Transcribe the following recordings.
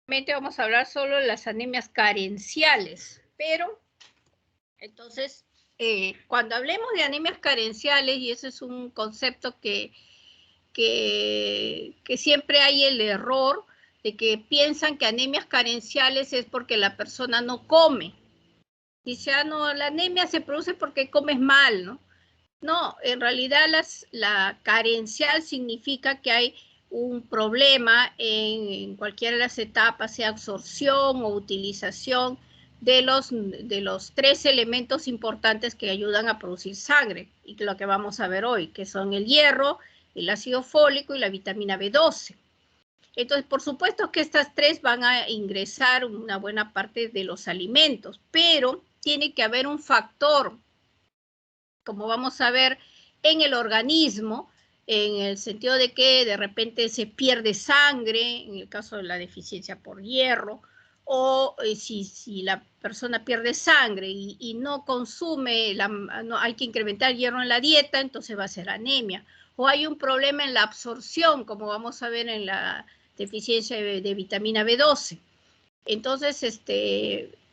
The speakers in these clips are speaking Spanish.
Vamos a hablar solo de las anemias carenciales, pero entonces cuando hablemos de anemias carenciales, y ese es un concepto que siempre hay el error de que piensan que anemias carenciales es porque la persona no come. Dice, no, la anemia se produce porque comes mal, ¿no? No, en realidad la carencial significa que hay un problema en cualquiera de las etapas, sea absorción o utilización de los 3 elementos importantes que ayudan a producir sangre, y que lo que vamos a ver hoy, que son el hierro, el ácido fólico y la vitamina B12. Entonces, por supuesto que estas 3 van a ingresar una buena parte de los alimentos, pero tiene que haber un factor, como vamos a ver, en el organismo, en el sentido de que de repente se pierde sangre, en el caso de la deficiencia por hierro, o si la persona pierde sangre y no consume, no, hay que incrementar hierro en la dieta, entonces va a ser anemia. O hay un problema en la absorción, como vamos a ver en la deficiencia de vitamina B12. Entonces,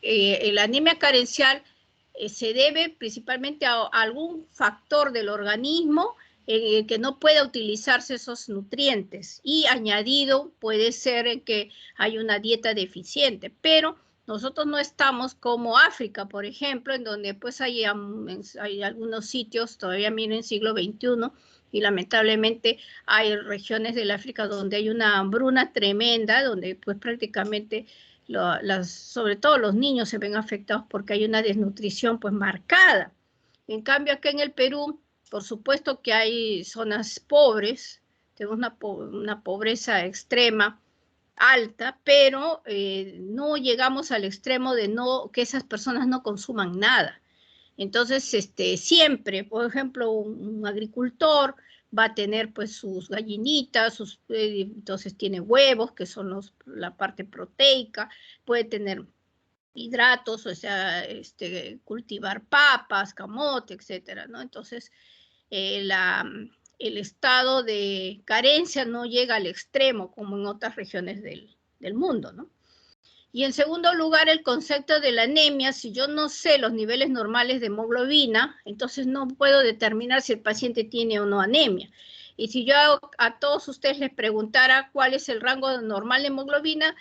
la anemia carencial se debe principalmente a algún factor del organismo que no pueda utilizarse esos nutrientes, y añadido puede ser que hay una dieta deficiente, pero nosotros no estamos como África, por ejemplo, en donde pues hay algunos sitios, todavía miren siglo XXI, y lamentablemente hay regiones del África donde hay una hambruna tremenda, donde pues prácticamente sobre todo los niños se ven afectados porque hay una desnutrición pues marcada. En cambio acá en el Perú, por supuesto que hay zonas pobres, tenemos una pobreza extrema, alta, pero no llegamos al extremo de que esas personas no consuman nada. Entonces, siempre, por ejemplo, un agricultor va a tener pues sus gallinitas, entonces tiene huevos, que son la parte proteica, puede tener hidratos, o sea, cultivar papas, camote, etcétera, ¿no? Entonces, el estado de carencia no llega al extremo como en otras regiones del mundo, ¿no? Y en segundo lugar, el concepto de la anemia. Si yo no sé los niveles normales de hemoglobina, entonces no puedo determinar si el paciente tiene o no anemia. Y si yo a todos ustedes les preguntara cuál es el rango normal de hemoglobina,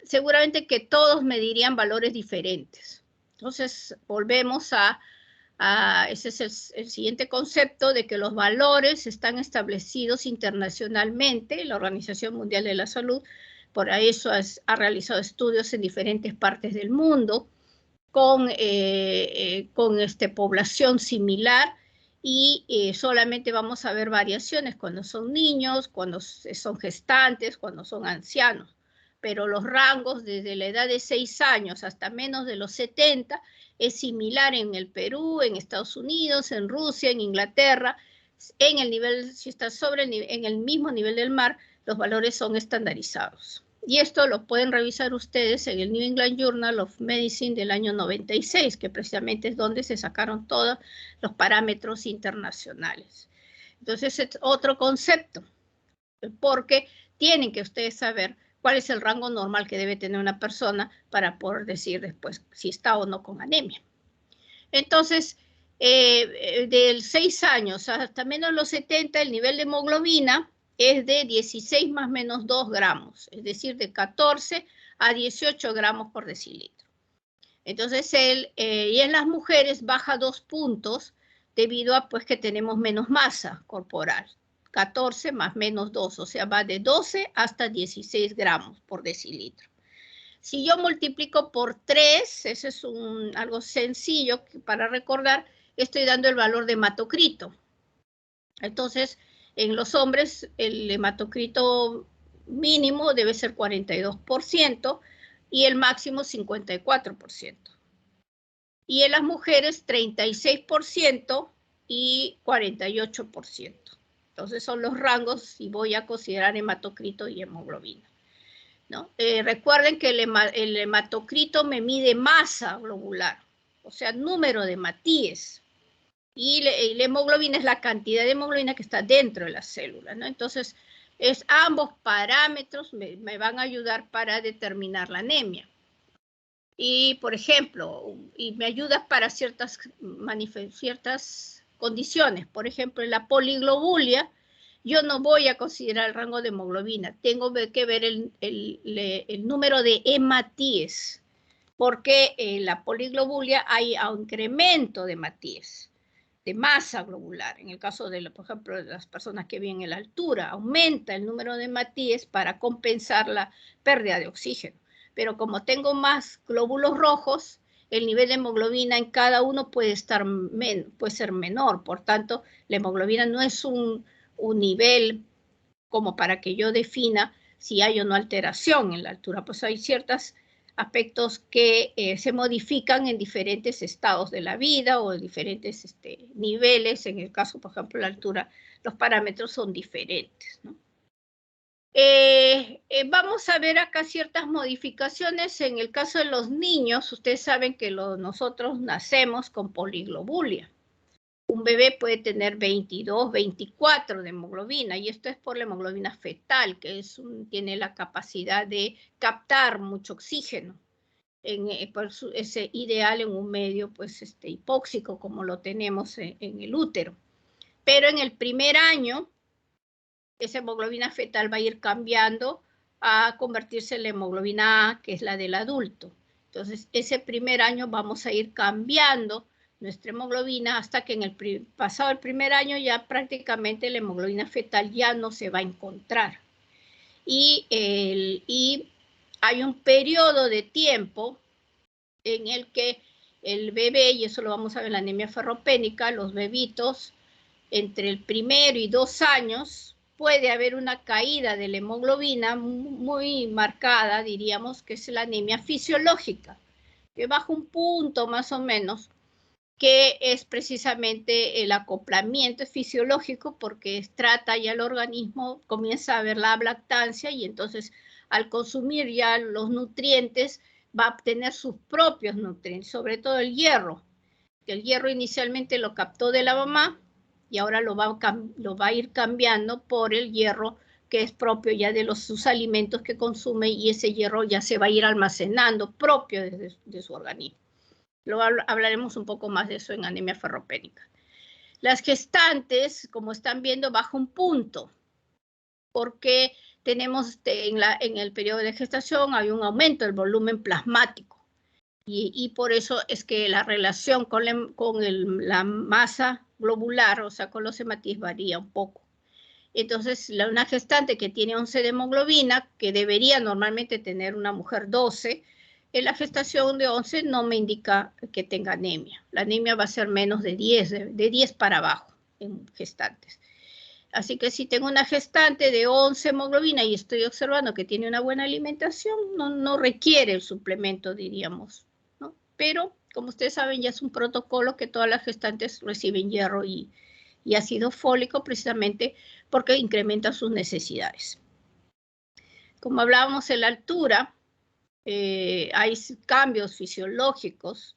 seguramente que todos me dirían valores diferentes. Entonces, volvemos ese es el siguiente concepto de que los valores están establecidos internacionalmente, la Organización Mundial de la Salud. Por eso ha realizado estudios en diferentes partes del mundo con población similar, y solamente vamos a ver variaciones cuando son niños, cuando son gestantes, cuando son ancianos. Pero los rangos desde la edad de 6 años hasta menos de los 70 es similar en el Perú, en Estados Unidos, en Rusia, en Inglaterra. En el nivel, si está en el mismo nivel del mar, los valores son estandarizados. Y esto lo pueden revisar ustedes en el New England Journal of Medicine del año 96, que precisamente es donde se sacaron todos los parámetros internacionales. Entonces es otro concepto, porque tienen que ustedes saber cuál es el rango normal que debe tener una persona para poder decir después si está o no con anemia. Entonces, de 6 años hasta menos los 70, el nivel de hemoglobina es de 16 más menos 2 gramos, es decir, de 14 a 18 gramos por decilitro. Entonces, y en las mujeres baja 2 puntos debido a pues que tenemos menos masa corporal, 14 más menos 2, o sea, va de 12 hasta 16 gramos por decilitro. Si yo multiplico por 3, eso es algo sencillo para recordar, estoy dando el valor de hematocrito. Entonces, en los hombres, el hematocrito mínimo debe ser 42% y el máximo 54%. Y en las mujeres, 36% y 48%. Entonces, son los rangos y voy a considerar hematocrito y hemoglobina, ¿no? Recuerden que el hematocrito me mide masa globular, o sea, número de matíes, y la hemoglobina es la cantidad de hemoglobina que está dentro de las células, ¿no? Entonces, Ambos parámetros me van a ayudar para determinar la anemia. Y, por ejemplo, y me ayuda para ciertas condiciones. Por ejemplo, en la poliglobulia, yo no voy a considerar el rango de hemoglobina. Tengo que ver el número de hematíes, porque en la poliglobulia hay incremento de hematíes, de masa globular. En el caso de, por ejemplo, de las personas que viven en la altura, aumenta el número de hematíes para compensar la pérdida de oxígeno. Pero como tengo más glóbulos rojos, el nivel de hemoglobina en cada uno puede ser menor. Por tanto, la hemoglobina no es un nivel como para que yo defina si hay o no alteración en la altura. Pues hay ciertos aspectos que se modifican en diferentes estados de la vida o en diferentes niveles. En el caso, por ejemplo, la altura, los parámetros son diferentes, ¿no? Vamos a ver acá ciertas modificaciones. En el caso de los niños, ustedes saben que nosotros nacemos con poliglobulia. Un bebé puede tener 22, 24 de hemoglobina, y esto es por la hemoglobina fetal, que tiene la capacidad de captar mucho oxígeno. Por eso es ideal en un medio pues, hipóxico, como lo tenemos en el útero. Pero en el primer año, esa hemoglobina fetal va a ir cambiando a convertirse en la hemoglobina A, que es la del adulto. Entonces, ese primer año vamos a ir cambiando nuestra hemoglobina hasta que pasado el primer año ya prácticamente la hemoglobina fetal ya no se va a encontrar. Y hay un periodo de tiempo en el que el bebé, y eso lo vamos a ver en la anemia ferropénica, los bebitos entre el 1 y 2 años, puede haber una caída de la hemoglobina muy marcada, diríamos que es la anemia fisiológica, que baja un punto más o menos, que es precisamente el acoplamiento fisiológico, porque trata ya el organismo, comienza a ver la lactancia y entonces al consumir ya los nutrientes va a obtener sus propios nutrientes, sobre todo el hierro. El hierro inicialmente lo captó de la mamá y ahora lo va a ir cambiando por el hierro que es propio ya de sus alimentos que consume, y ese hierro ya se va a ir almacenando propio de su organismo. Hablaremos un poco más de eso en anemia ferropénica. Las gestantes, como están viendo, baja un punto, porque tenemos en el periodo de gestación hay un aumento del volumen plasmático, y por eso es que la relación con la masa globular, o sea, con los hematíes, varía un poco. Entonces, una gestante que tiene 11 de hemoglobina, que debería normalmente tener una mujer 12, en la gestación de 11 no me indica que tenga anemia. La anemia va a ser menos de 10, de 10 para abajo en gestantes. Así que si tengo una gestante de 11 hemoglobina y estoy observando que tiene una buena alimentación, no requiere el suplemento, diríamos, ¿no? Pero, como ustedes saben, ya es un protocolo que todas las gestantes reciben hierro y ácido fólico, precisamente porque incrementa sus necesidades. Como hablábamos en la altura, hay cambios fisiológicos,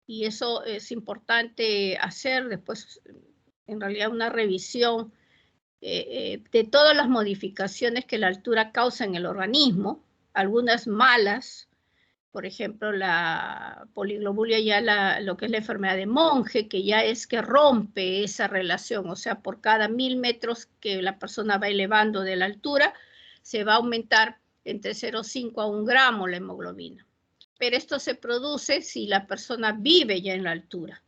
y eso es importante hacer después, en realidad, una revisión de todas las modificaciones que la altura causa en el organismo, algunas malas. Por ejemplo, la poliglobulia, ya lo que es la enfermedad de Monge, que ya es que rompe esa relación, o sea, por cada 1000 metros que la persona va elevando de la altura, se va a aumentar entre 0,5 a 1 gramo la hemoglobina. Pero esto se produce si la persona vive ya en la altura.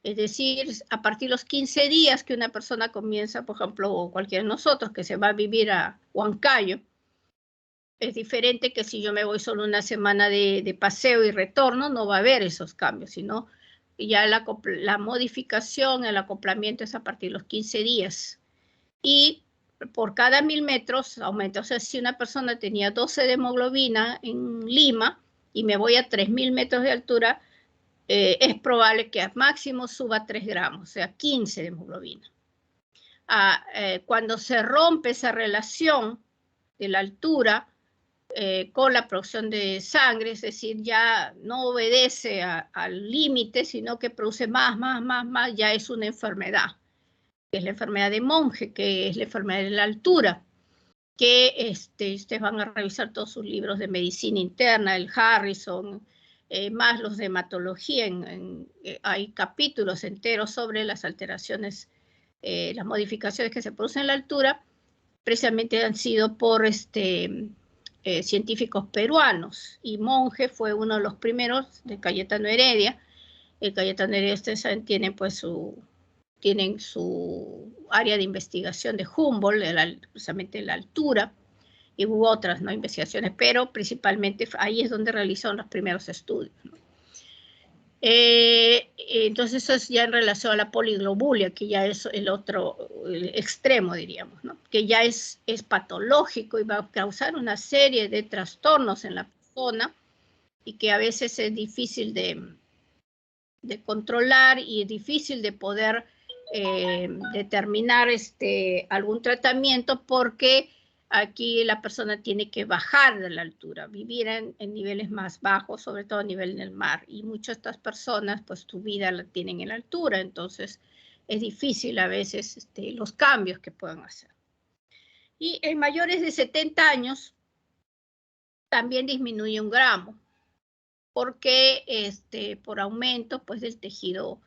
Es decir, a partir de los 15 días que una persona comienza, por ejemplo, o cualquiera de nosotros que se va a vivir a Huancayo, es diferente que si yo me voy solo una semana de paseo y retorno, no va a haber esos cambios, sino ya la modificación, el acoplamiento es a partir de los 15 días. Y por cada 1000 metros aumenta. O sea, si una persona tenía 12 de hemoglobina en Lima y me voy a 3000 metros de altura, es probable que al máximo suba 3 gramos, o sea, 15 de hemoglobina. Cuando se rompe esa relación de la altura con la producción de sangre, es decir, ya no obedece al límite, sino que produce más, ya es una enfermedad, que es la enfermedad de Monge, que es la enfermedad de la altura. que ustedes van a revisar todos sus libros de medicina interna, el Harrison, más los de hematología, hay capítulos enteros sobre las alteraciones, las modificaciones que se producen en la altura, precisamente han sido por científicos peruanos, y Monge fue uno de los primeros, de Cayetano Heredia. El Cayetano Heredia, ustedes saben, tienen su área de investigación de Humboldt, precisamente la altura, y hubo otras, ¿no?, investigaciones, pero principalmente ahí es donde realizaron los primeros estudios, ¿no? Entonces eso es ya en relación a la poliglobulia, que ya es el otro extremo, diríamos, ¿no?, que ya es patológico y va a causar una serie de trastornos en la persona y que a veces es difícil de controlar y es difícil de poder determinar algún tratamiento, porque aquí la persona tiene que bajar de la altura, vivir en niveles más bajos, sobre todo a nivel del mar, y muchas de estas personas pues su vida la tienen en la altura, entonces es difícil a veces los cambios que puedan hacer. Y en mayores de 70 años también disminuye 1 gramo, porque por aumento pues del tejido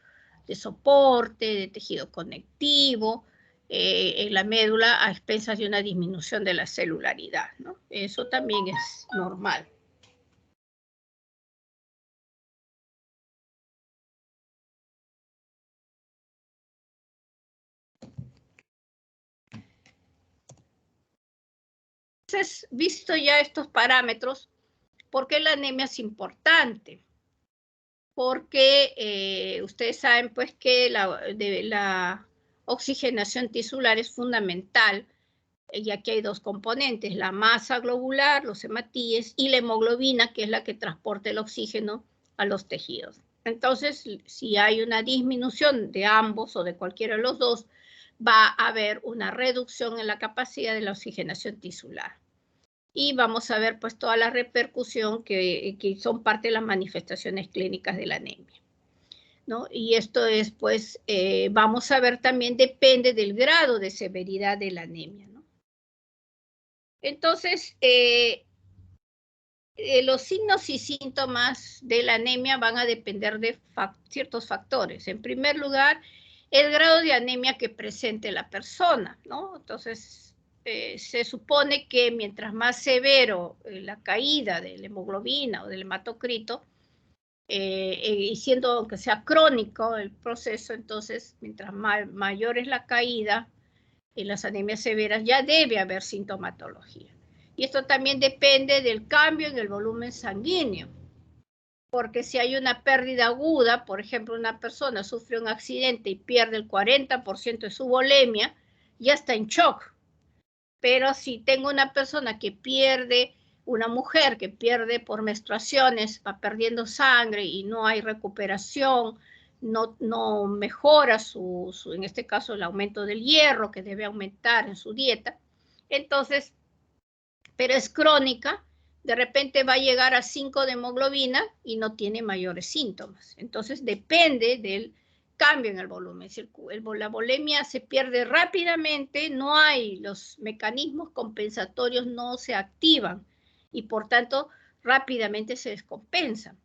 de soporte, de tejido conectivo, en la médula, a expensas de una disminución de la celularidad, ¿no? Eso también es normal. Entonces, visto ya estos parámetros, ¿por qué la anemia es importante? Porque ustedes saben pues que la oxigenación tisular es fundamental, y aquí hay 2 componentes, la masa globular, los hematíes, y la hemoglobina, que es la que transporta el oxígeno a los tejidos. Entonces, si hay una disminución de ambos o de cualquiera de los dos, va a haber una reducción en la capacidad de la oxigenación tisular. Y vamos a ver pues toda la repercusión que son parte de las manifestaciones clínicas de la anemia, ¿no? Y esto es pues, vamos a ver también, depende del grado de severidad de la anemia, ¿no? Entonces, los signos y síntomas de la anemia van a depender de ciertos factores. En primer lugar, el grado de anemia que presente la persona, ¿no? Entonces, se supone que mientras más severo la caída de la hemoglobina o del hematocrito, y siendo aunque sea crónico el proceso, entonces mientras mayor es la caída en las anemias severas, ya debe haber sintomatología. Y esto también depende del cambio en el volumen sanguíneo, porque si hay una pérdida aguda, por ejemplo, una persona sufre un accidente y pierde el 40% de su volemia, ya está en shock. Pero si tengo una persona que pierde, una mujer que pierde por menstruaciones, va perdiendo sangre y no hay recuperación, no mejora en este caso, el aumento del hierro, que debe aumentar en su dieta, entonces, pero es crónica, de repente va a llegar a 5 de hemoglobina y no tiene mayores síntomas. Entonces depende del cambio en el volumen. Si la volemia se pierde rápidamente, no hay, los mecanismos compensatorios no se activan y por tanto rápidamente se descompensan.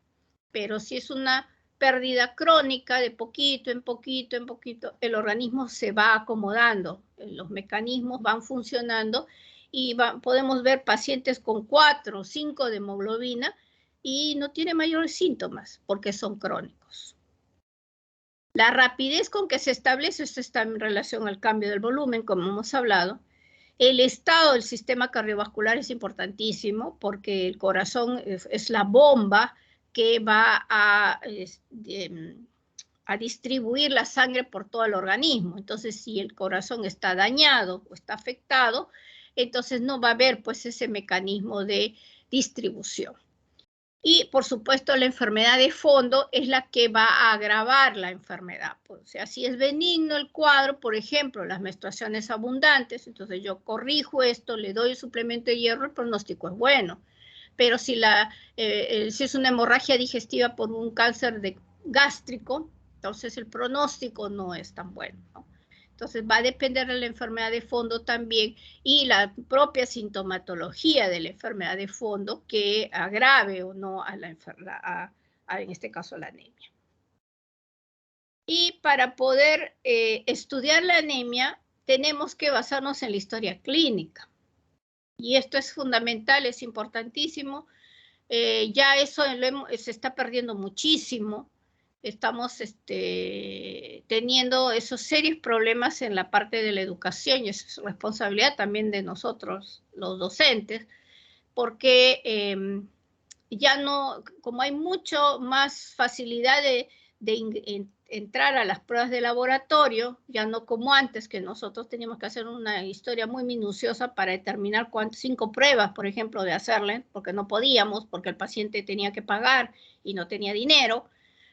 Pero si es una pérdida crónica de poquito en poquito en poquito, el organismo se va acomodando, los mecanismos van funcionando y podemos ver pacientes con 4 o 5 de hemoglobina y no tiene mayores síntomas porque son crónicos. La rapidez con que se establece, esto está en relación al cambio del volumen, como hemos hablado. El estado del sistema cardiovascular es importantísimo porque el corazón es la bomba que va a distribuir la sangre por todo el organismo. Entonces, si el corazón está dañado o está afectado, entonces no va a haber pues ese mecanismo de distribución. Y, por supuesto, la enfermedad de fondo es la que va a agravar la enfermedad. O sea, si es benigno el cuadro, por ejemplo, las menstruaciones abundantes, entonces yo corrijo esto, le doy el suplemento de hierro, el pronóstico es bueno. Pero si es una hemorragia digestiva por un cáncer gástrico, entonces el pronóstico no es tan bueno, ¿no? Entonces va a depender de la enfermedad de fondo también y la propia sintomatología de la enfermedad de fondo que agrave o no a la enfermedad, en este caso la anemia. Y para poder estudiar la anemia tenemos que basarnos en la historia clínica. Y esto es fundamental, es importantísimo. Ya eso se está perdiendo muchísimo. Estamos teniendo esos serios problemas en la parte de la educación y es responsabilidad también de nosotros, los docentes, porque ya no, como hay mucho más facilidad de entrar a las pruebas de laboratorio, ya no como antes, que nosotros teníamos que hacer una historia muy minuciosa para determinar 5 pruebas, por ejemplo, de hacerle, porque no podíamos, porque el paciente tenía que pagar y no tenía dinero,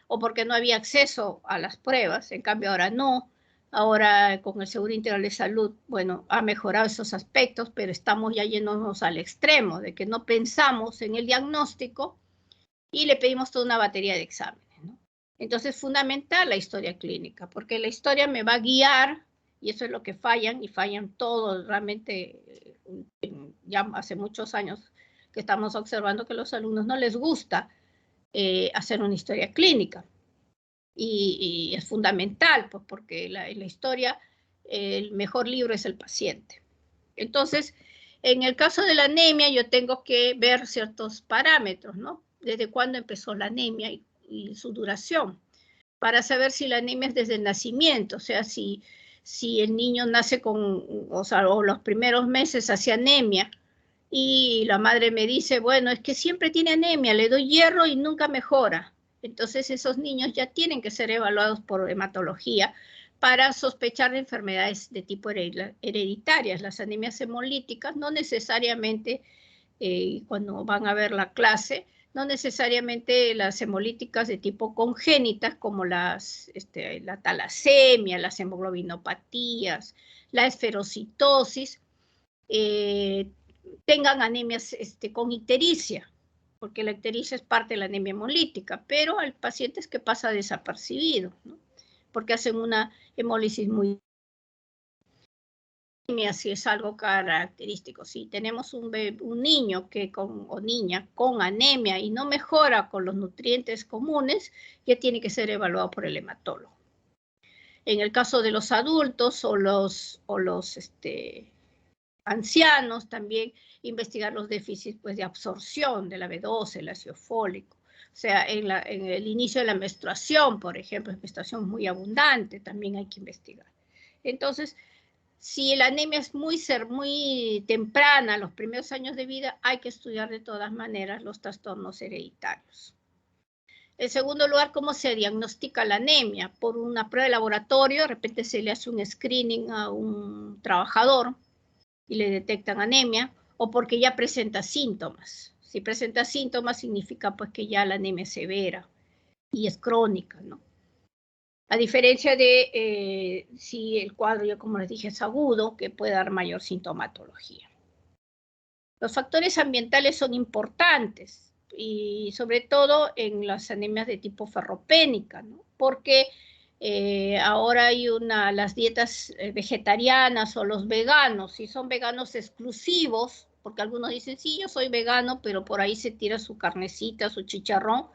o porque no había acceso a las pruebas. En cambio ahora no. Ahora con el Seguro Integral de Salud, bueno, ha mejorado esos aspectos, pero estamos ya yéndonos al extremo de que no pensamos en el diagnóstico y le pedimos toda una batería de exámenes, ¿no? Entonces es fundamental la historia clínica, porque la historia me va a guiar, y eso es lo que fallan, y fallan todos, realmente ya hace muchos años que estamos observando que a los alumnos no les gusta hacer una historia clínica. Y es fundamental, pues, porque la historia, el mejor libro es el paciente. Entonces, en el caso de la anemia, yo tengo que ver ciertos parámetros, ¿no? Desde cuándo empezó la anemia y su duración, para saber si la anemia es desde el nacimiento, o sea, si el niño nace o los primeros meses hace anemia, y la madre me dice, bueno, es que siempre tiene anemia, le doy hierro y nunca mejora. Entonces esos niños ya tienen que ser evaluados por hematología para sospechar de enfermedades de tipo hereditarias. Las anemias hemolíticas no necesariamente, cuando van a ver la clase, no necesariamente las hemolíticas de tipo congénitas como la talasemia, las hemoglobinopatías, la esferocitosis, tengan anemias con ictericia, porque la ictericia es parte de la anemia hemolítica, pero hay pacientes que pasa desapercibido, ¿no? Porque hacen una hemólisis muy... Si es algo característico. Si tenemos un niño o niña con anemia y no mejora con los nutrientes comunes, ya tiene que ser evaluado por el hematólogo. En el caso de los adultos o los ancianos, también investigar los déficits, pues, de absorción de la B12, el ácido fólico. O sea, en el inicio de la menstruación, por ejemplo, menstruación muy abundante, también hay que investigar. Entonces, si la anemia es muy temprana, los primeros años de vida, hay que estudiar de todas maneras los trastornos hereditarios. En segundo lugar, ¿cómo se diagnostica la anemia? Por una prueba de laboratorio, de repente se le hace un screening a un trabajador y le detectan anemia, o porque ya presenta síntomas. Si presenta síntomas, significa pues que ya la anemia es severa y es crónica, ¿no? A diferencia de si el cuadro, ya como les dije, es agudo, que puede dar mayor sintomatología. Los factores ambientales son importantes, y sobre todo en las anemias de tipo ferropénica, ¿no? Porque ahora hay las dietas vegetarianas o los veganos, si son veganos exclusivos, porque algunos dicen, sí, yo soy vegano, pero por ahí se tira su carnecita, su chicharrón.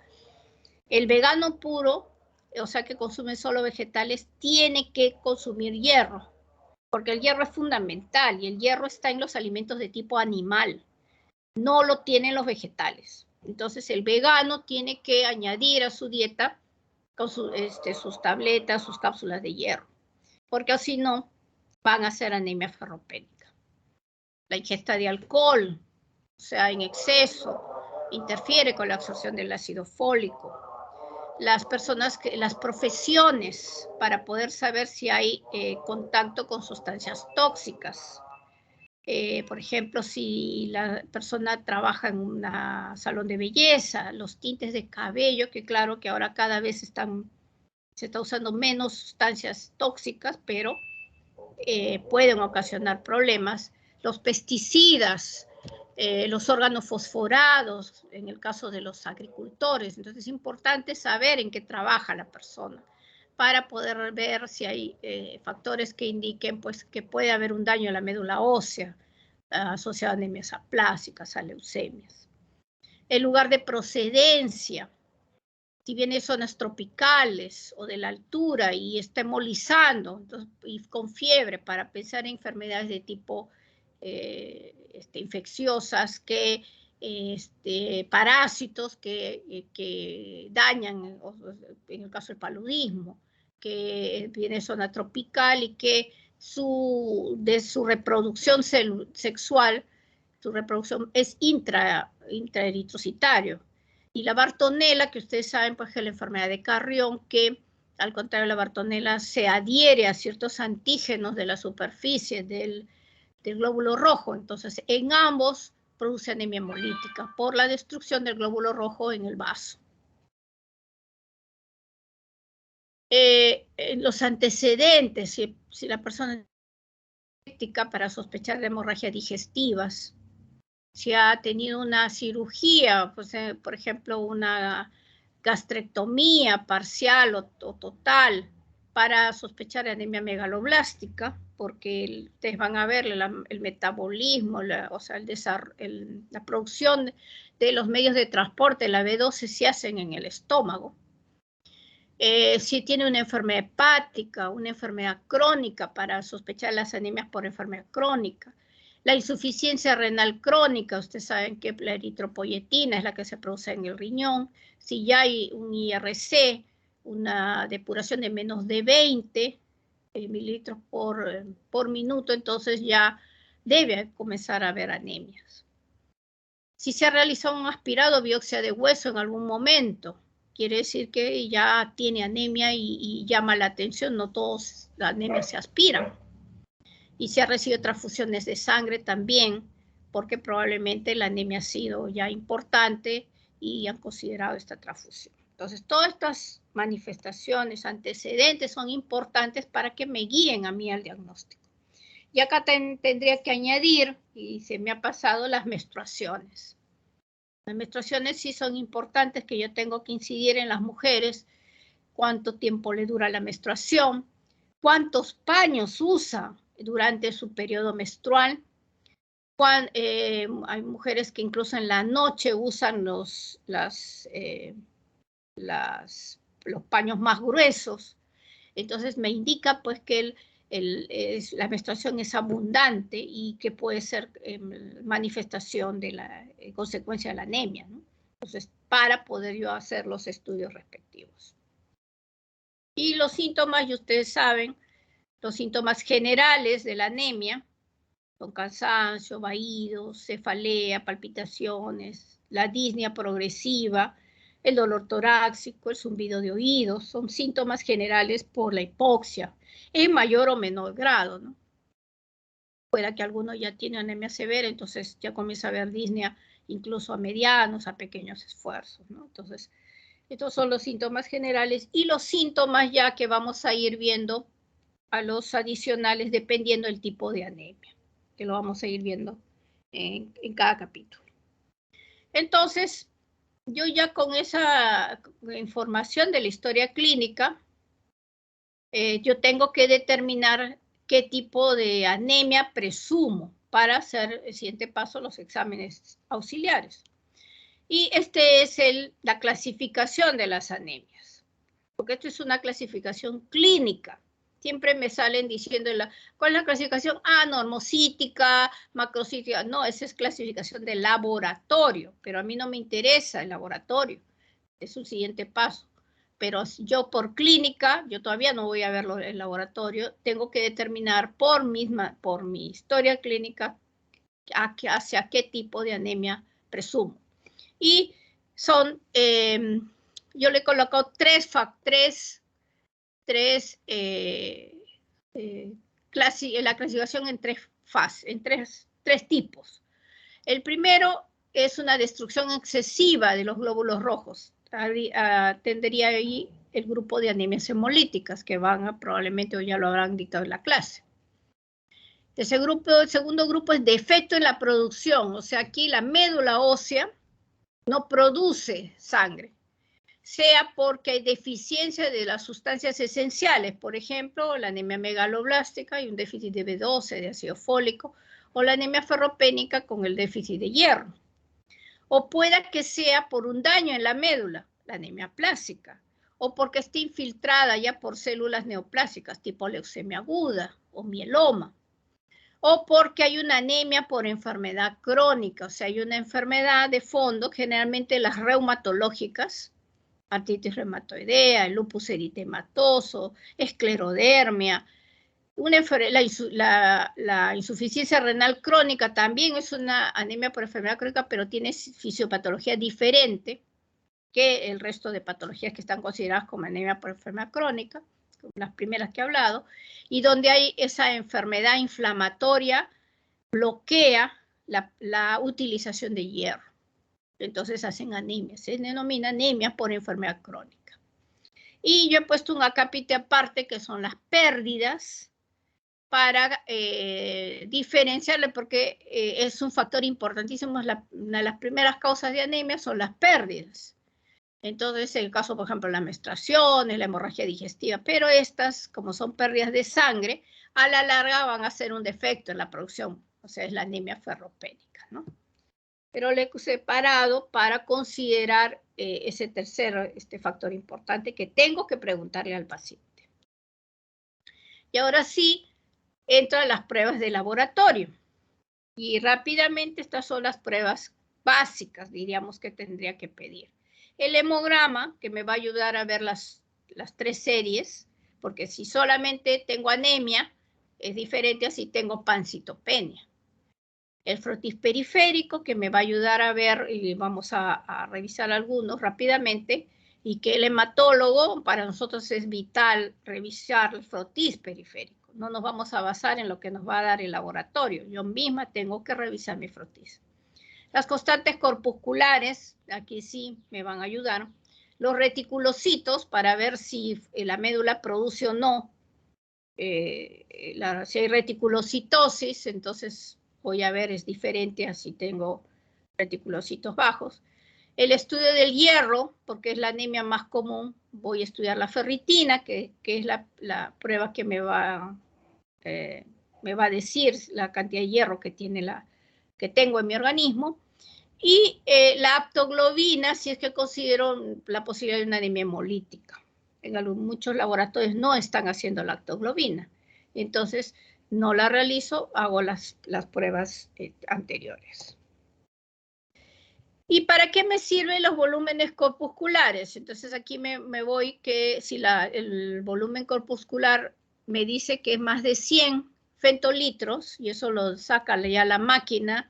El vegano puro, o sea, que consume solo vegetales, tiene que consumir hierro, porque el hierro es fundamental y el hierro está en los alimentos de tipo animal, no lo tienen los vegetales. Entonces el vegano tiene que añadir a su dieta con sus tabletas, sus cápsulas de hierro, porque si no van a ser anemia ferropénica. La ingesta de alcohol, o sea, en exceso, interfiere con la absorción del ácido fólico. Las profesiones, para poder saber si hay contacto con sustancias tóxicas. Por ejemplo, si la persona trabaja en un salón de belleza, los tintes de cabello, que claro que ahora cada vez se está usando menos sustancias tóxicas, pero pueden ocasionar problemas. Los pesticidas, los órganos fosforados, en el caso de los agricultores. Entonces es importante saber en qué trabaja la persona para poder ver si hay factores que indiquen pues, que puede haber un daño a la médula ósea asociado a anemias aplásicas, a leucemias. El lugar de procedencia, si viene de zonas tropicales o de la altura y está hemolizando entonces, y con fiebre, para pensar en enfermedades de tipo infecciosas, parásitos que dañan, en el caso del paludismo, que viene de zona tropical y que de su reproducción sexual, su reproducción es intraeritrocitario. Y la bartonela, que ustedes saben, pues que es la enfermedad de Carrión, que al contrario la bartonela se adhiere a ciertos antígenos de la superficie del glóbulo rojo. Entonces, en ambos produce anemia hemolítica por la destrucción del glóbulo rojo en el vaso. Los antecedentes, si la persona es diabética, para sospechar de hemorragias digestivas, si ha tenido una cirugía, pues, por ejemplo, una gastrectomía parcial o total, para sospechar de anemia megaloblástica, porque ustedes van a ver el metabolismo, o sea, la producción de los medios de transporte, la B12, se hacen en el estómago. Si tiene una enfermedad hepática, una enfermedad crónica, para sospechar las anemias por enfermedad crónica. La insuficiencia renal crónica, ustedes saben que la eritropoyetina es la que se produce en el riñón. Si ya hay un IRC, una depuración de menos de 20 mililitros por minuto, entonces ya debe comenzar a haber anemias. Si se ha realizado un aspirado biopsia de hueso en algún momento, quiere decir que ya tiene anemia y llama la atención, no todos la anemia se aspiran. Y se ha recibido transfusiones de sangre también, porque probablemente la anemia ha sido ya importante y han considerado esta transfusión. Entonces, todas estas manifestaciones, antecedentes, son importantes para que me guíen a mí al diagnóstico. Y acá tendría que añadir, y se me ha pasado, las menstruaciones. Las menstruaciones sí son importantes, que yo tengo que incidir en las mujeres, cuánto tiempo le dura la menstruación, cuántos paños usa durante su periodo menstrual. Hay mujeres que incluso en la noche usan los paños más gruesos. Entonces me indica pues que la menstruación es abundante y que puede ser manifestación de la consecuencia de la anemia, ¿no? Entonces, para poder yo hacer los estudios respectivos. Y los síntomas, y ustedes saben, los síntomas generales de la anemia son cansancio, vaídos, cefalea, palpitaciones, la disnea progresiva, el dolor torácico, el zumbido de oídos, son síntomas generales por la hipoxia, en mayor o menor grado, ¿no? Pueda que alguno ya tiene anemia severa, entonces ya comienza a haber disnea incluso a medianos, a pequeños esfuerzos, ¿no? Entonces, estos son los síntomas generales y los síntomas ya que vamos a ir viendo a los adicionales dependiendo del tipo de anemia, que lo vamos a ir viendo en cada capítulo. Entonces, yo ya con esa información de la historia clínica, yo tengo que determinar qué tipo de anemia presumo para hacer el siguiente paso, los exámenes auxiliares. Y este es la clasificación de las anemias, porque esto es una clasificación clínica. Siempre me salen diciendo, ¿cuál es la clasificación? Ah, normocítica, macrocítica. No, esa es clasificación de laboratorio, pero a mí no me interesa el laboratorio. Es un siguiente paso. Pero yo por clínica, yo todavía no voy a verlo en el laboratorio, tengo que determinar por mi historia clínica hacia qué tipo de anemia presumo. Y son, yo le he colocado la clasificación en tres fases, en tres tipos. El primero es una destrucción excesiva de los glóbulos rojos. Tendría ahí el grupo de anemias hemolíticas, que probablemente ya lo habrán dictado en la clase. El segundo grupo es defecto en la producción, o sea, aquí la médula ósea no produce sangre. sea porque hay deficiencia de las sustancias esenciales, por ejemplo, la anemia megaloblástica y un déficit de B12, de ácido fólico, o la anemia ferropénica con el déficit de hierro. O pueda que sea por un daño en la médula, la anemia plástica, o porque esté infiltrada ya por células neoplásicas, tipo leucemia aguda o mieloma, o porque hay una anemia por enfermedad crónica, o sea, hay una enfermedad de fondo, generalmente las reumatológicas, artritis reumatoidea, el lupus eritematoso, esclerodermia. La insuficiencia renal crónica también es una anemia por enfermedad crónica, pero tiene fisiopatología diferente que el resto de patologías que están consideradas como anemia por enfermedad crónica, las primeras que he hablado, y donde hay esa enfermedad inflamatoria, bloquea la utilización de hierro. Entonces hacen anemia, se denomina anemia por enfermedad crónica. Y yo he puesto un acápite aparte que son las pérdidas para diferenciarle porque es un factor importantísimo, una de las primeras causas de anemia son las pérdidas. Entonces, en el caso, por ejemplo, la menstruación, la hemorragia digestiva, pero estas, como son pérdidas de sangre, a la larga van a ser un defecto en la producción, o sea, es la anemia ferropénica, ¿no? Pero le he separado para considerar ese tercer factor importante que tengo que preguntarle al paciente. Y ahora sí, entran las pruebas de laboratorio. Y rápidamente estas son las pruebas básicas, diríamos, que tendría que pedir. El hemograma, que me va a ayudar a ver las 3 series, porque si solamente tengo anemia, es diferente a si tengo pancitopenia. El frotis periférico, que me va a ayudar a ver, y vamos a revisar algunos rápidamente, y que el hematólogo, para nosotros es vital revisar el frotis periférico. No nos vamos a basar en lo que nos va a dar el laboratorio. Yo misma tengo que revisar mi frotis. Las constantes corpusculares, aquí sí me van a ayudar. Los reticulocitos, para ver si la médula produce o no. Si hay reticulocitosis, entonces voy a ver, es diferente a si tengo reticulocitos bajos. El estudio del hierro, porque es la anemia más común, voy a estudiar la ferritina, que es la prueba que me va a decir la cantidad de hierro que tengo en mi organismo. Y la aptoglobina, si es que considero la posibilidad de una anemia hemolítica. Muchos laboratorios no están haciendo la aptoglobina. Entonces, no la realizo, hago las pruebas anteriores. ¿Y para qué me sirven los volúmenes corpusculares? Entonces, aquí me voy que si el volumen corpuscular me dice que es más de 100 femtolitros, y eso lo saca ya la máquina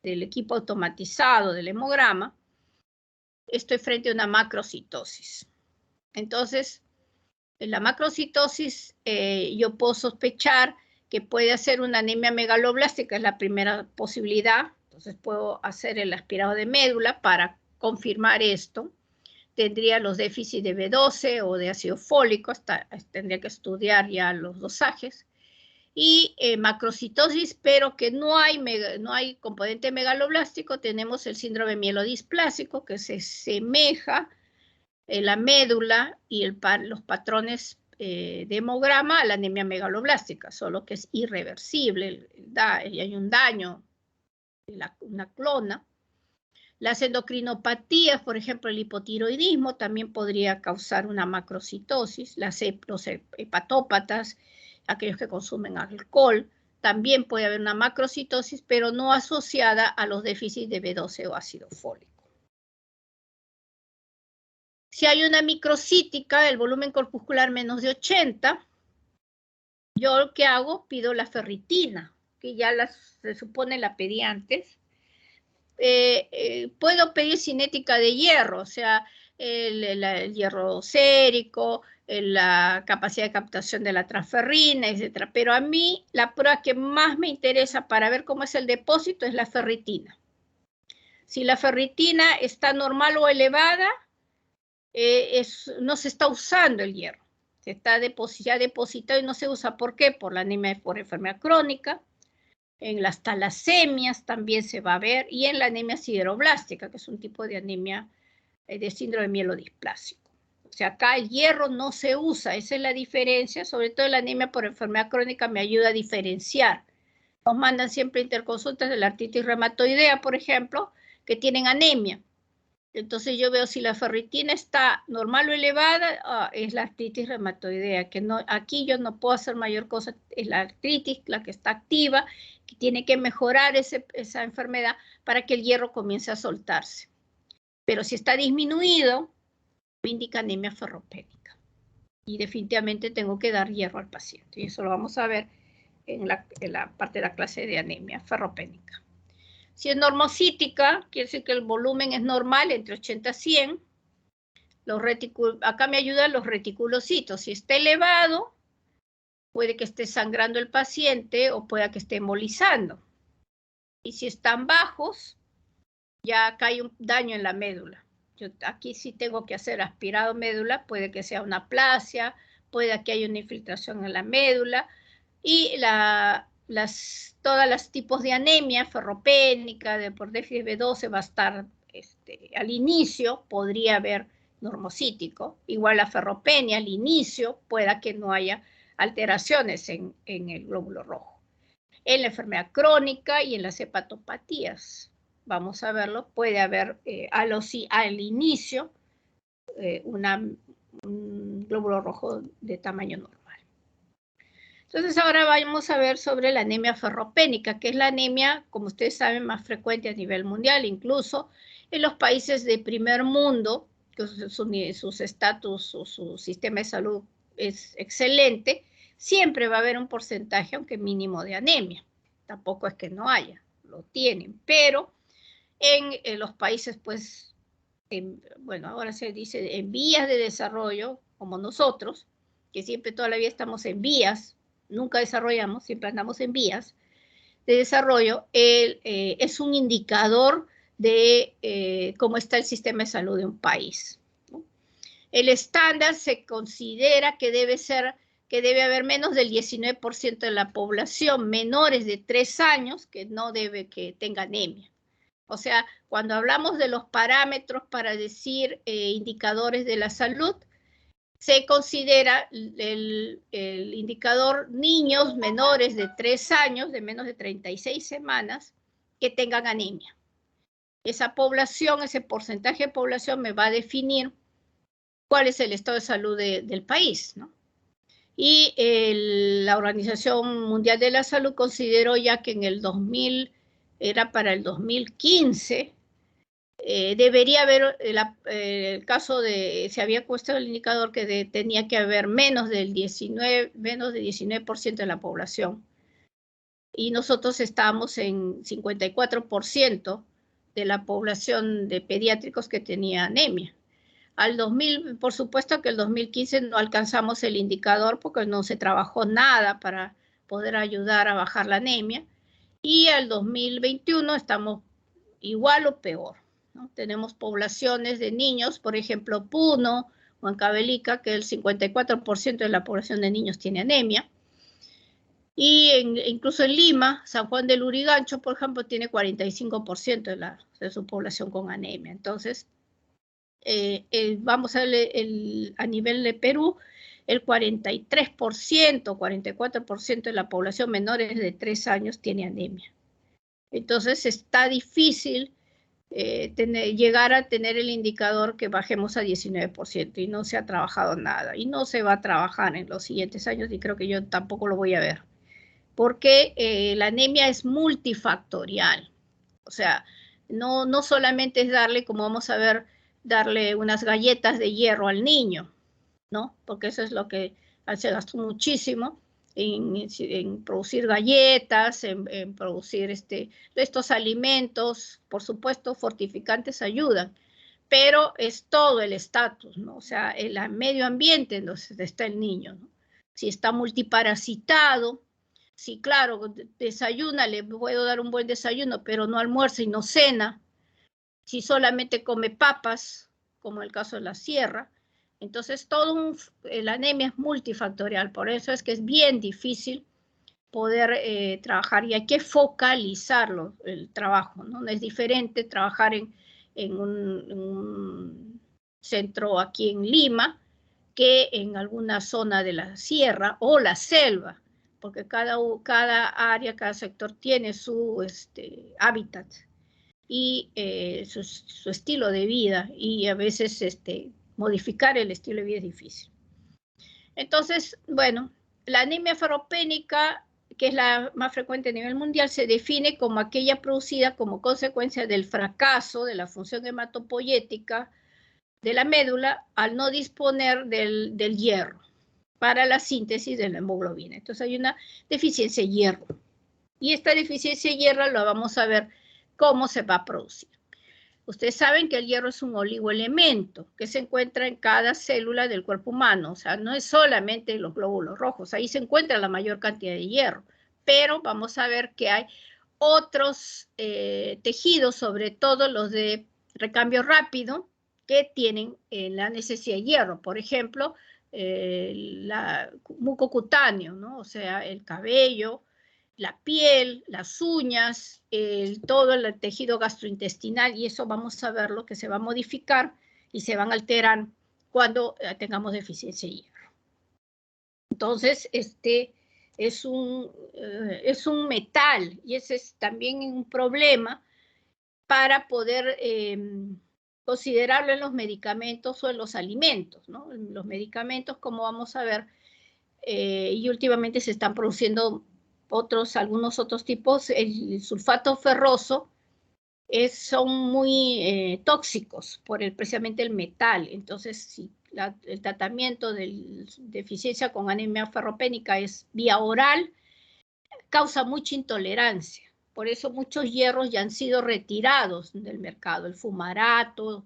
del equipo automatizado del hemograma, estoy frente a una macrocitosis. Entonces, en la macrocitosis yo puedo sospechar que puede ser una anemia megaloblástica, es la primera posibilidad. Entonces puedo hacer el aspirado de médula para confirmar esto. Tendría los déficits de B12 o de ácido fólico, tendría que estudiar ya los dosajes. Y macrocitosis, pero que no hay componente megaloblástico, tenemos el síndrome mielodisplásico, que se semeja la médula y los patrones de hemograma a la anemia megaloblástica, solo que es irreversible, y hay un daño, una clona. Las endocrinopatías, por ejemplo, el hipotiroidismo también podría causar una macrocitosis, los hepatópatas, aquellos que consumen alcohol, también puede haber una macrocitosis, pero no asociada a los déficits de B12 o ácido fólico. Si hay una microcítica, el volumen corpuscular menos de 80, yo lo que hago, pido la ferritina, que ya se supone la pedí antes. Puedo pedir cinética de hierro, o sea, el hierro sérico, la capacidad de captación de la transferrina, etc. Pero a mí la prueba que más me interesa para ver cómo es el depósito es la ferritina. Si la ferritina está normal o elevada, no se está usando el hierro. Se está ya depositado y no se usa. ¿Por qué? Por la anemia por enfermedad crónica. En las talasemias también se va a ver, y en la anemia sideroblástica, que es un tipo de anemia de síndrome mielodisplásico. O sea, acá el hierro no se usa, esa es la diferencia, sobre todo la anemia por enfermedad crónica me ayuda a diferenciar. Nos mandan siempre interconsultas de la artritis reumatoidea, por ejemplo, que tienen anemia. Entonces yo veo si la ferritina está normal o elevada, es la artritis reumatoidea, que no, aquí yo no puedo hacer mayor cosa, es la artritis la que está activa, que tiene que mejorar esa enfermedad para que el hierro comience a soltarse. Pero si está disminuido, me indica anemia ferropénica. Y definitivamente tengo que dar hierro al paciente. Y eso lo vamos a ver en la parte de la clase de anemia ferropénica. Si es normocítica, quiere decir que el volumen es normal, entre 80 a 100. Acá me ayudan los reticulocitos. Si está elevado, puede que esté sangrando el paciente o pueda que esté embolizando. Y si están bajos, ya acá hay un daño en la médula. Yo aquí sí tengo que hacer aspirado médula, puede que sea una aplasia, puede que haya una infiltración en la médula, y todas los tipos de anemia ferropénica, por déficit B12 va a estar al inicio, podría haber normocítico, igual la ferropenia al inicio, pueda que no haya alteraciones en el glóbulo rojo. En la enfermedad crónica y en las hepatopatías, vamos a verlo, puede haber al inicio un glóbulo rojo de tamaño normal. Entonces ahora vamos a ver sobre la anemia ferropénica, que es la anemia, como ustedes saben, más frecuente a nivel mundial, incluso en los países de primer mundo, que sus estatus o su sistema de salud es excelente, siempre va a haber un porcentaje, aunque mínimo, de anemia. Tampoco es que no haya, lo tienen, pero en los países, pues, bueno, ahora se dice en vías de desarrollo, como nosotros, que siempre toda la vida estamos en vías, nunca desarrollamos, siempre andamos en vías de desarrollo, es un indicador de cómo está el sistema de salud de un país, ¿no? El estándar se considera que debe haber menos del 19% de la población menores de 3 años que no debe que tenga anemia. O sea, cuando hablamos de los parámetros para decir indicadores de la salud, se considera el indicador niños menores de 3 años, de menos de 36 semanas, que tengan anemia. Esa población, ese porcentaje de población me va a definir cuál es el estado de salud del país, ¿no? Y la Organización Mundial de la Salud consideró ya que en el 2000, era para el 2015, debería haber el caso de, se había puesto el indicador que tenía que haber menos del 19% de la población. Y nosotros estábamos en 54% de la población de pediátricos que tenía anemia. Por supuesto que el 2015 no alcanzamos el indicador porque no se trabajó nada para poder ayudar a bajar la anemia. Y al 2021 estamos igual o peor, ¿no? Tenemos poblaciones de niños, por ejemplo, Puno, Huancavelica, que el 54% de la población de niños tiene anemia. Y incluso en Lima, San Juan del Lurigancho, por ejemplo, tiene 45% de su población con anemia. Entonces, vamos a ver a nivel de Perú, el 43%, 44% de la población menores de 3 años tiene anemia. Entonces está difícil llegar a tener el indicador que bajemos a 19% y no se ha trabajado nada y no se va a trabajar en los siguientes años y creo que yo tampoco lo voy a ver porque la anemia es multifactorial, o sea, no solamente es darle, como vamos a ver, darle unas galletas de hierro al niño, ¿no? Porque eso es lo que se gastó muchísimo en producir galletas, en producir estos alimentos. Por supuesto, fortificantes ayudan, pero es todo el estatus, ¿no? O sea, el medio ambiente en donde está el niño, ¿no? Si está multiparasitado, si claro, desayuna, le puedo dar un buen desayuno, pero no almuerza y no cena, si solamente come papas, como el caso de la sierra. Entonces, la anemia es multifactorial, por eso es que es bien difícil poder trabajar y hay que focalizarlo, el trabajo, ¿no? Es diferente trabajar en un centro aquí en Lima que en alguna zona de la sierra o la selva, porque cada área, cada sector tiene su hábitat y su estilo de vida, y a veces modificar el estilo de vida es difícil. Entonces, bueno, la anemia ferropénica, que es la más frecuente a nivel mundial, se define como aquella producida como consecuencia del fracaso de la función hematopoyética de la médula al no disponer del hierro para la síntesis de la hemoglobina. Entonces hay una deficiencia de hierro. Y esta deficiencia de hierro la vamos a ver cómo se va a producir. Ustedes saben que el hierro es un oligoelemento que se encuentra en cada célula del cuerpo humano. O sea, no es solamente los glóbulos rojos. Ahí se encuentra la mayor cantidad de hierro. Pero vamos a ver que hay otros tejidos, sobre todo los de recambio rápido, que tienen la necesidad de hierro. Por ejemplo, la mucocutáneo, ¿no? O sea, el cabello, la piel, las uñas, todo el tejido gastrointestinal, y eso vamos a ver lo que se va a modificar y se van a alterar cuando tengamos deficiencia de hierro. Entonces, es un metal, y ese es también un problema para poder considerarlo en los medicamentos o en los alimentos, ¿no? En los medicamentos, como vamos a ver, y últimamente se están produciendo algunos otros tipos. El sulfato ferroso son muy tóxicos por precisamente el metal. Entonces, si el tratamiento de deficiencia con anemia ferropénica es vía oral, causa mucha intolerancia. Por eso muchos hierros ya han sido retirados del mercado. El fumarato,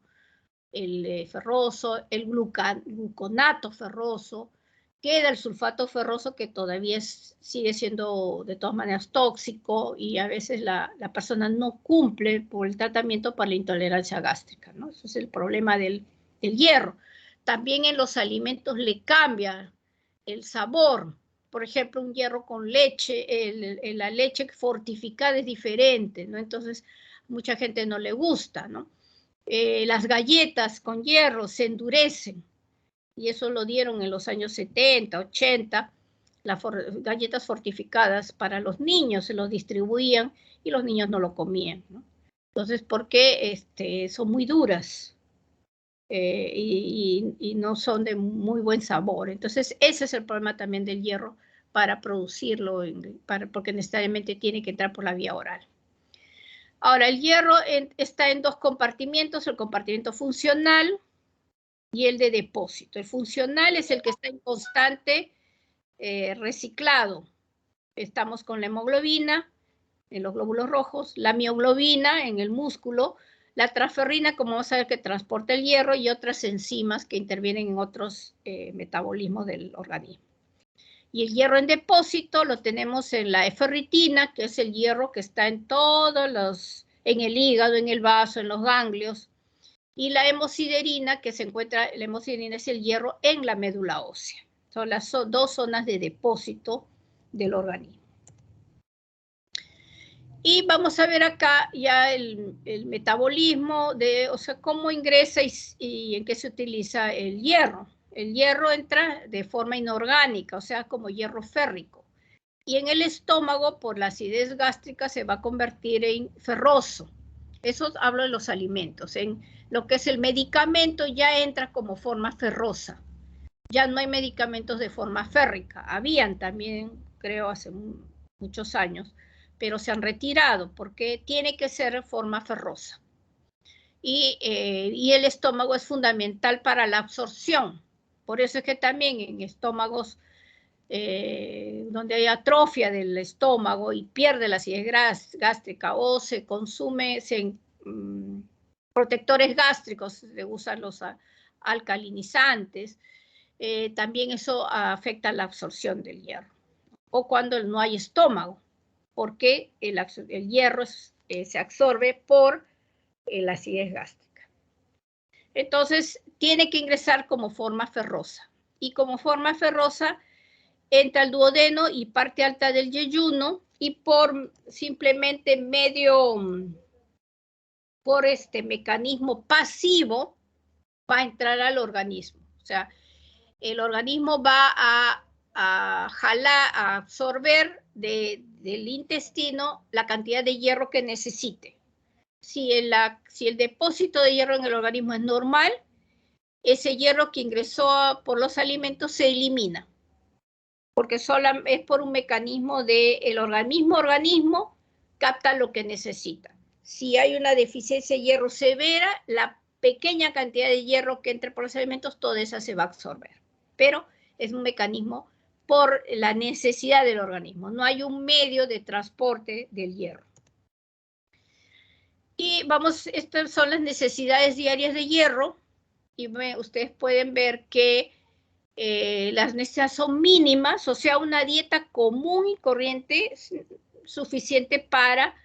el ferroso, el gluconato ferroso. Queda el sulfato ferroso, que todavía sigue siendo de todas maneras tóxico, y a veces la persona no cumple por el tratamiento para la intolerancia gástrica, ¿no? Eso es el problema del hierro. También en los alimentos le cambia el sabor. Por ejemplo, un hierro con leche, la leche fortificada es diferente, ¿no? Entonces, mucha gente no le gusta, ¿no? Las galletas con hierro se endurecen, y eso lo dieron en los años 70, 80, las galletas fortificadas para los niños, se los distribuían y los niños no lo comían, ¿no? Entonces, ¿por qué? Son muy duras y no son de muy buen sabor. Entonces, ese es el problema también del hierro para producirlo, porque necesariamente tiene que entrar por la vía oral. Ahora, el hierro está en dos compartimientos: el compartimiento funcional y el de depósito. El funcional es el que está en constante reciclado. Estamos con la hemoglobina en los glóbulos rojos, la mioglobina en el músculo, la transferrina, como vamos a ver, que transporta el hierro, y otras enzimas que intervienen en otros metabolismos del organismo. Y el hierro en depósito lo tenemos en la ferritina, que es el hierro que está en en el hígado, en el vaso, en los ganglios. Y la hemosiderina, la hemosiderina es el hierro en la médula ósea. Son las dos zonas de depósito del organismo. Y vamos a ver acá ya el metabolismo, o sea, cómo ingresa y en qué se utiliza el hierro. El hierro entra de forma inorgánica, o sea, como hierro férrico. Y en el estómago, por la acidez gástrica, se va a convertir en ferroso. Eso hablo de los alimentos. En lo que es el medicamento, ya entra como forma ferrosa. Ya no hay medicamentos de forma férrica. Habían también, creo, hace muchos años, pero se han retirado porque tiene que ser forma ferrosa. Y el estómago es fundamental para la absorción. Por eso es que también en estómagos donde hay atrofia del estómago y pierde la acidez gástrica, o se consume protectores gástricos, se usan los alcalinizantes, también eso afecta la absorción del hierro. O cuando no hay estómago, porque el hierro se absorbe por la acidez gástrica. Entonces, tiene que ingresar como forma ferrosa. Y como forma ferrosa entra al duodeno y parte alta del yeyuno, y por simplemente por este mecanismo pasivo, va a entrar al organismo. O sea, el organismo va a jalar, a absorber del intestino la cantidad de hierro que necesite. Si el depósito de hierro en el organismo es normal, ese hierro que ingresó por los alimentos se elimina, porque solo es por un mecanismo el organismo capta lo que necesita. Si hay una deficiencia de hierro severa, la pequeña cantidad de hierro que entre por los alimentos, toda esa se va a absorber. Pero es un mecanismo por la necesidad del organismo. No hay un medio de transporte del hierro. Y vamos, estas son las necesidades diarias de hierro. Y ustedes pueden ver que las necesidades son mínimas, o sea, una dieta común y corriente suficiente para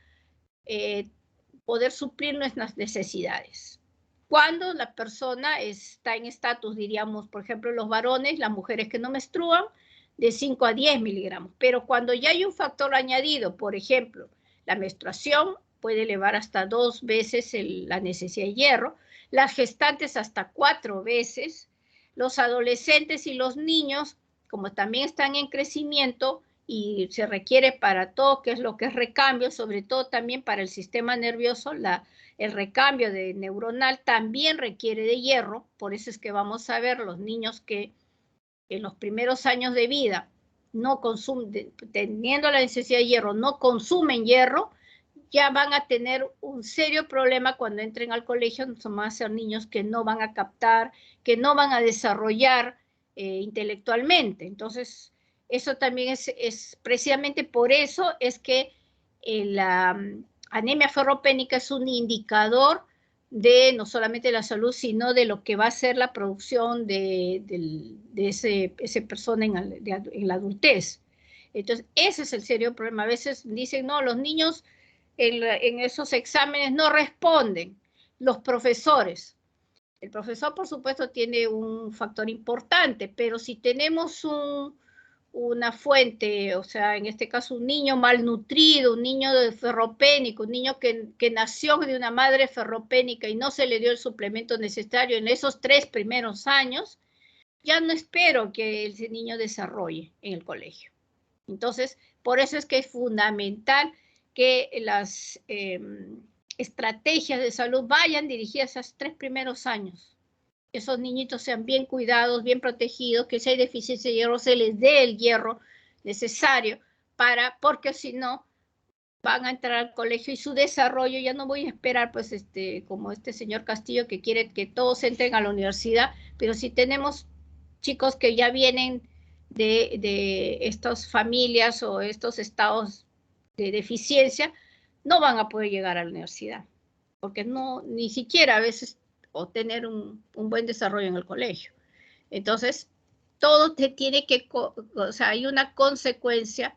poder suplir nuestras necesidades. Cuando la persona está en estatus, diríamos, por ejemplo, los varones, las mujeres que no menstruan, de 5 a 10 miligramos. Pero cuando ya hay un factor añadido, por ejemplo, la menstruación puede elevar hasta 2 veces la necesidad de hierro, las gestantes hasta 4 veces, los adolescentes y los niños, como también están en crecimiento y se requiere para todo, que es lo que es recambio, sobre todo también para el sistema nervioso, el recambio neuronal también requiere de hierro. Por eso es que vamos a ver los niños que en los primeros años de vida no consumen, teniendo la necesidad de hierro, no consumen hierro, ya van a tener un serio problema cuando entren al colegio. Van a ser niños que no van a captar, que no van a desarrollar intelectualmente. Entonces, eso también es precisamente por eso es que la anemia ferropénica es un indicador de no solamente la salud, sino de lo que va a ser la producción de esa persona en la adultez. Entonces, ese es el serio problema. A veces dicen, no, los niños en esos exámenes no responden, los profesores. El profesor, por supuesto, tiene un factor importante, pero si tenemos una fuente, o sea, en este caso un niño malnutrido, un niño ferropénico, un niño que nació de una madre ferropénica y no se le dio el suplemento necesario en esos 3 primeros años, ya no espero que ese niño desarrolle en el colegio. Entonces, por eso es que es fundamental que las estrategias de salud vayan dirigidas a esos 3 primeros años. Que esos niñitos sean bien cuidados, bien protegidos, que si hay deficiencia de hierro se les dé el hierro necesario porque si no van a entrar al colegio y su desarrollo, ya no voy a esperar pues como este señor Castillo que quiere que todos entren a la universidad, pero si tenemos chicos que ya vienen de estas familias o estos estados de deficiencia, no van a poder llegar a la universidad, porque ni siquiera a veces o tener un buen desarrollo en el colegio. Entonces, todo te tiene que, o sea, hay una consecuencia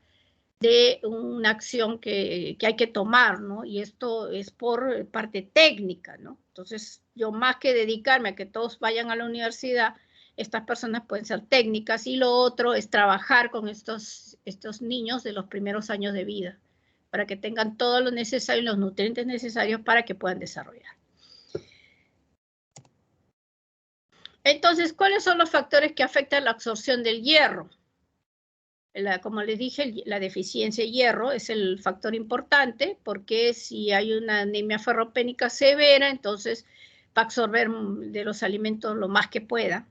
de una acción que hay que tomar, ¿no? Y esto es por parte técnica, ¿no? Entonces, yo más que dedicarme a que todos vayan a la universidad, estas personas pueden ser técnicas, y lo otro es trabajar con estos niños de los primeros años de vida, para que tengan todo lo necesario y los nutrientes necesarios para que puedan desarrollar. Entonces, ¿cuáles son los factores que afectan la absorción del hierro? Como les dije, la deficiencia de hierro es el factor importante, porque si hay una anemia ferropénica severa, entonces va a absorber de los alimentos lo más que pueda.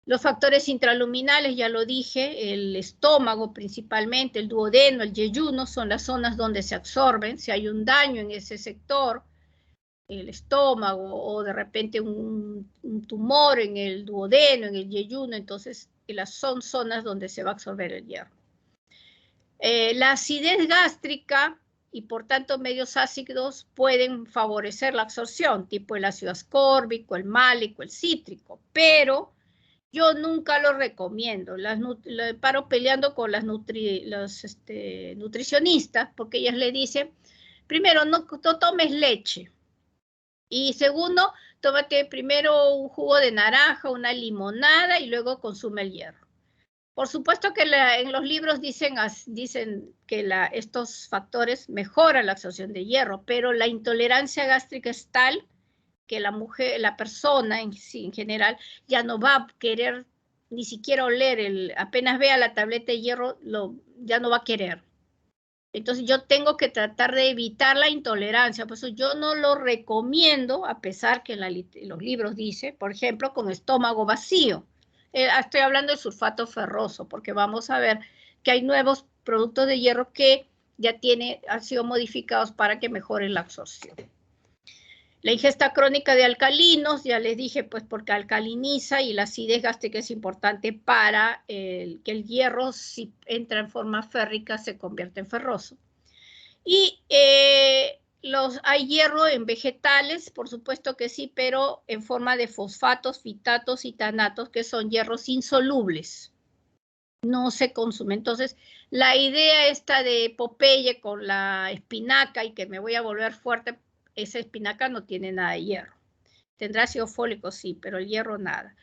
Los factores intraluminales, ya lo dije, el estómago principalmente, el duodeno, el yeyuno, son las zonas donde se absorben. Si hay un daño en ese sector, el estómago, o de repente un tumor en el duodeno, en el yeyuno, entonces son zonas donde se va a absorber el hierro. La acidez gástrica y por tanto medios ácidos pueden favorecer la absorción, tipo el ácido ascórbico, el málico, el cítrico, pero yo nunca lo recomiendo. Paro peleando con los nutricionistas, porque ellas le dicen, primero, no tomes leche. Y segundo, tómate primero un jugo de naranja, una limonada y luego consume el hierro. Por supuesto que en los libros dicen que estos factores mejoran la absorción de hierro, pero la intolerancia gástrica es tal que la mujer, la persona en sí, en general, ya no va a querer ni siquiera oler, apenas vea la tableta de hierro, ya no va a querer. Entonces yo tengo que tratar de evitar la intolerancia, por eso yo no lo recomiendo, a pesar que en los libros dice, por ejemplo, con estómago vacío. Estoy hablando de sulfato ferroso, porque vamos a ver que hay nuevos productos de hierro que ya han sido modificados para que mejoren la absorción. La ingesta crónica de alcalinos, ya les dije, pues porque alcaliniza y la acidez gástrica es importante para que el hierro, si entra en forma férrica, se convierte en ferroso. Y hay hierro en vegetales, por supuesto que sí, pero en forma de fosfatos, fitatos y tanatos, que son hierros insolubles. No se consume. Entonces, la idea esta de Popeye con la espinaca y que me voy a volver fuerte, esa espinaca no tiene nada de hierro. Tendrá ácido fólico, sí, pero el hierro nada.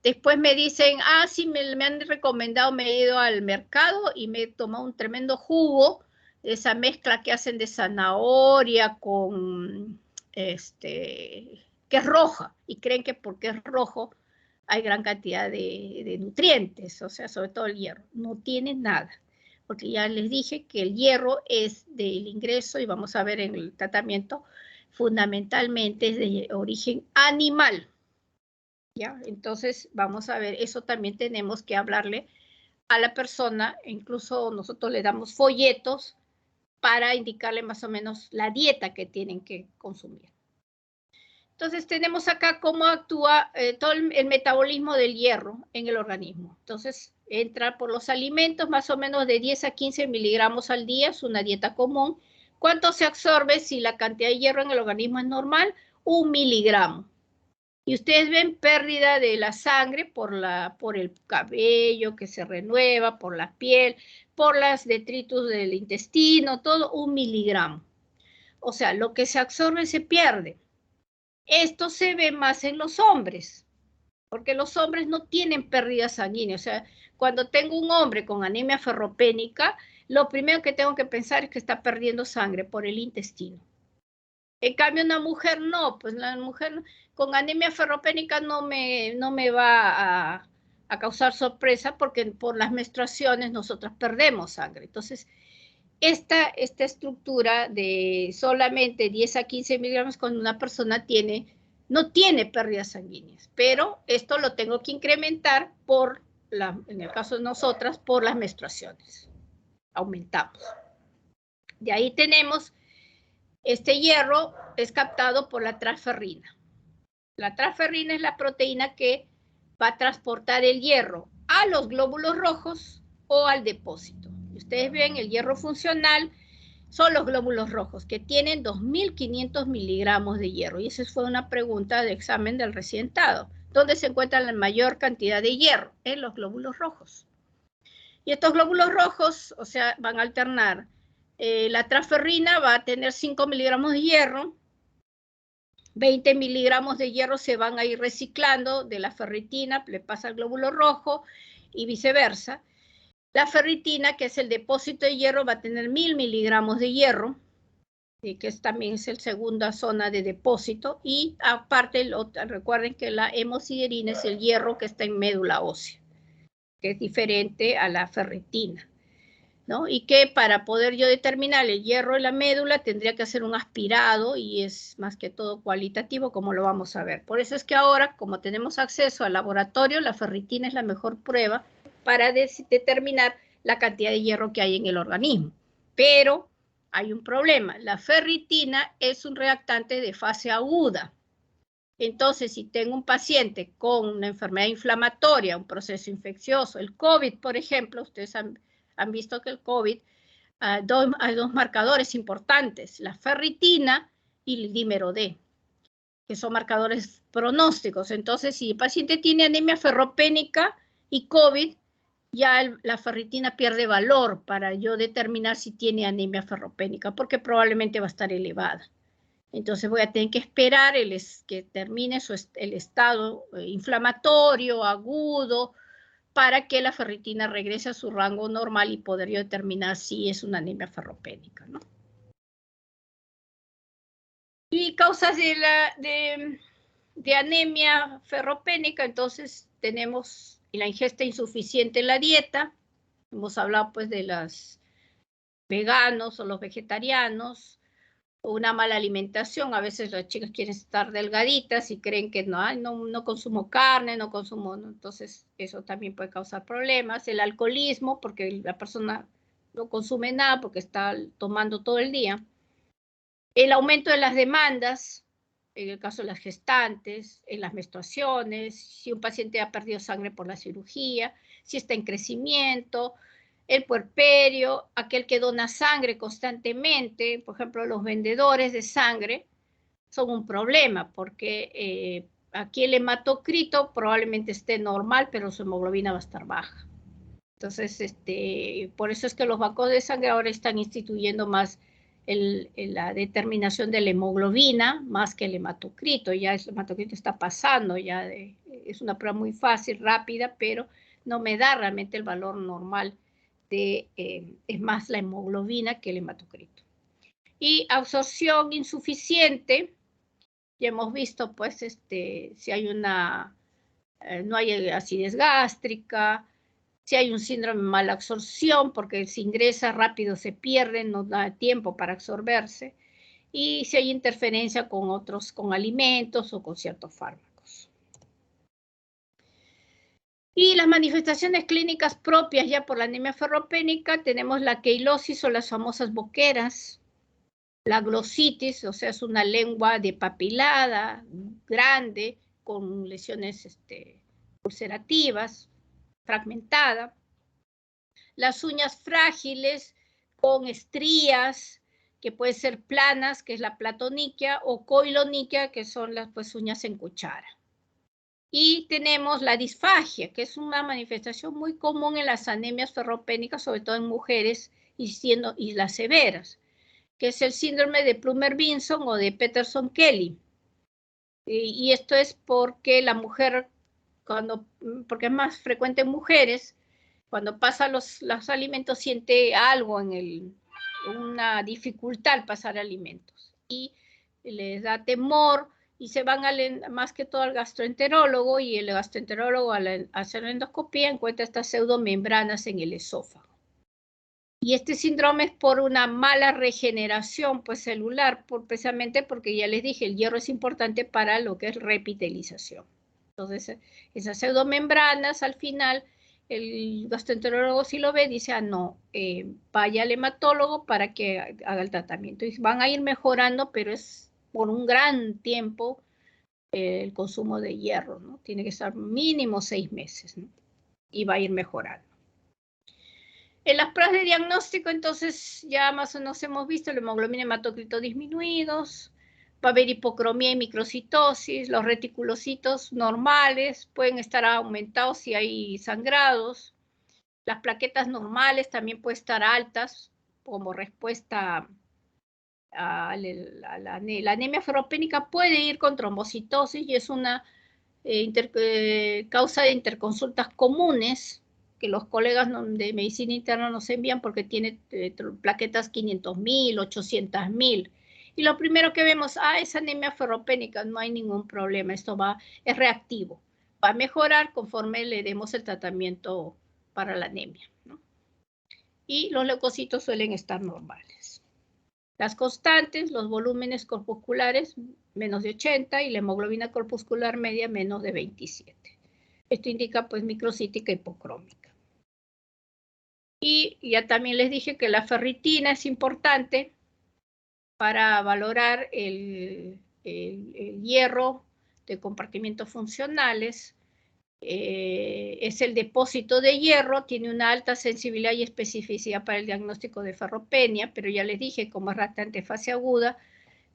Después me dicen, sí, me han recomendado, me he ido al mercado y me he tomado un tremendo jugo, esa mezcla que hacen de zanahoria con, que es roja, y creen que porque es rojo hay gran cantidad de nutrientes, o sea, sobre todo el hierro. No tiene nada, porque ya les dije que el hierro es del ingreso, y vamos a ver en el tratamiento, fundamentalmente es de origen animal. ¿Ya? Entonces, vamos a ver, eso también tenemos que hablarle a la persona, incluso nosotros le damos folletos para indicarle más o menos la dieta que tienen que consumir. Entonces, tenemos acá cómo actúa todo el metabolismo del hierro en el organismo. Entonces, entra por los alimentos, más o menos de 10 a 15 miligramos al día, es una dieta común. ¿Cuánto se absorbe si la cantidad de hierro en el organismo es normal? 1 miligramo. Y ustedes ven pérdida de la sangre por el cabello que se renueva, por la piel, por los detritus del intestino, todo 1 miligramo. O sea, lo que se absorbe se pierde. Esto se ve más en los hombres, porque los hombres no tienen pérdida sanguínea. O sea, cuando tengo un hombre con anemia ferropénica, lo primero que tengo que pensar es que está perdiendo sangre por el intestino. En cambio, una mujer no, pues la mujer con anemia ferropénica no me va a causar sorpresa porque por las menstruaciones nosotras perdemos sangre. Entonces, esta estructura de solamente 10 a 15 miligramos cuando una persona no tiene pérdidas sanguíneas, pero esto lo tengo que incrementar en el caso de nosotras, por las menstruaciones. Aumentamos. De ahí tenemos... Este hierro es captado por la transferrina. La transferrina es la proteína que va a transportar el hierro a los glóbulos rojos o al depósito. Y ustedes ven, el hierro funcional son los glóbulos rojos, que tienen 2.500 miligramos de hierro. Y esa fue una pregunta de examen del recién dado. ¿Dónde se encuentra la mayor cantidad de hierro? En los glóbulos rojos. Y estos glóbulos rojos, o sea, van a alternar. La transferrina va a tener 5 miligramos de hierro, 20 miligramos de hierro se van a ir reciclando de la ferritina, le pasa al glóbulo rojo y viceversa. La ferritina, que es el depósito de hierro, va a tener 1.000 miligramos de hierro, que también es la segunda zona de depósito, y aparte, recuerden que la hemosiderina es el hierro que está en médula ósea, que es diferente a la ferritina, ¿no? Y que para poder yo determinar el hierro en la médula tendría que hacer un aspirado y es más que todo cualitativo, como lo vamos a ver. Por eso es que ahora, como tenemos acceso al laboratorio, la ferritina es la mejor prueba para determinar la cantidad de hierro que hay en el organismo. Pero hay un problema. La ferritina es un reactante de fase aguda. Entonces, si tengo un paciente con una enfermedad inflamatoria, un proceso infeccioso, el COVID, por ejemplo, ustedes han visto que el COVID hay dos marcadores importantes, la ferritina y el dímero D, que son marcadores pronósticos. Entonces, si el paciente tiene anemia ferropénica y COVID, ya la ferritina pierde valor para yo determinar si tiene anemia ferropénica, porque probablemente va a estar elevada. Entonces voy a tener que esperar que termine el estado inflamatorio, agudo, para que la ferritina regrese a su rango normal y poder yo determinar si es una anemia ferropénica, ¿no? Y causas de de anemia ferropénica, entonces tenemos la ingesta insuficiente en la dieta. Hemos hablado pues de los veganos o los vegetarianos, o una mala alimentación. A veces las chicas quieren estar delgaditas y creen que no consumo carne, no consumo, ¿no? Entonces eso también puede causar problemas. El alcoholismo, porque la persona no consume nada porque está tomando todo el día. El aumento de las demandas, en el caso de las gestantes, en las menstruaciones, si un paciente ha perdido sangre por la cirugía, si está en crecimiento, el puerperio, aquel que dona sangre constantemente, por ejemplo, los vendedores de sangre son un problema porque aquí el hematocrito probablemente esté normal, pero su hemoglobina va a estar baja. Entonces, por eso es que los bancos de sangre ahora están instituyendo más la determinación de la hemoglobina más que el hematocrito. Ya el hematocrito está pasando, es una prueba muy fácil, rápida, pero no me da realmente el valor normal es más la hemoglobina que el hematocrito. Y absorción insuficiente, ya hemos visto pues si hay no hay acidez gástrica, si hay un síndrome de mala absorción, porque se ingresa rápido, se pierde, no da tiempo para absorberse, y si hay interferencia con alimentos o con ciertos fármacos. Y las manifestaciones clínicas propias ya por la anemia ferropénica, tenemos la queilosis o las famosas boqueras, la glositis, o sea, es una lengua depapilada, grande, con lesiones ulcerativas, fragmentada. Las uñas frágiles con estrías, que pueden ser planas, que es la platoniquia, o coiloniquia, que son las pues, uñas en cuchara. Y tenemos la disfagia, que es una manifestación muy común en las anemias ferropénicas, sobre todo en mujeres y las severas, que es el síndrome de Plummer-Vinson o de Peterson-Kelly. Y esto es porque la mujer, porque es más frecuente en mujeres, cuando pasa los alimentos siente algo una dificultad al pasar alimentos y les da temor y se van más que todo al gastroenterólogo y el gastroenterólogo al hacer la endoscopía encuentra estas pseudomembranas en el esófago. Y este síndrome es por una mala regeneración pues, celular, precisamente porque ya les dije, el hierro es importante para lo que es repitelización. Entonces, esas pseudomembranas al final, el gastroenterólogo si lo ve, dice, no, vaya al hematólogo para que haga el tratamiento. Y van a ir mejorando, pero es por un gran tiempo el consumo de hierro, ¿no? Tiene que estar mínimo 6 meses, ¿no? Y va a ir mejorando. En las pruebas de diagnóstico, entonces, ya más o menos hemos visto la hemoglobina y hematocrito disminuidos, va a haber hipocromía y microcitosis, los reticulocitos normales pueden estar aumentados si hay sangrados, las plaquetas normales también pueden estar altas como respuesta a la anemia ferropénica, puede ir con trombocitosis y es una causa de interconsultas comunes que los colegas de medicina interna nos envían porque tiene plaquetas 500.000, 800.000. Y lo primero que vemos, es anemia ferropénica, no hay ningún problema, esto es reactivo. Va a mejorar conforme le demos el tratamiento para la anemia, ¿no? Y los leucocitos suelen estar normales. Las constantes, los volúmenes corpusculares, menos de 80, y la hemoglobina corpuscular media, menos de 27. Esto indica, pues, microcítica hipocrómica. Y ya también les dije que la ferritina es importante para valorar el hierro de compartimientos funcionales. Es el depósito de hierro, tiene una alta sensibilidad y especificidad para el diagnóstico de ferropenia, pero ya les dije, como es reactante fase aguda,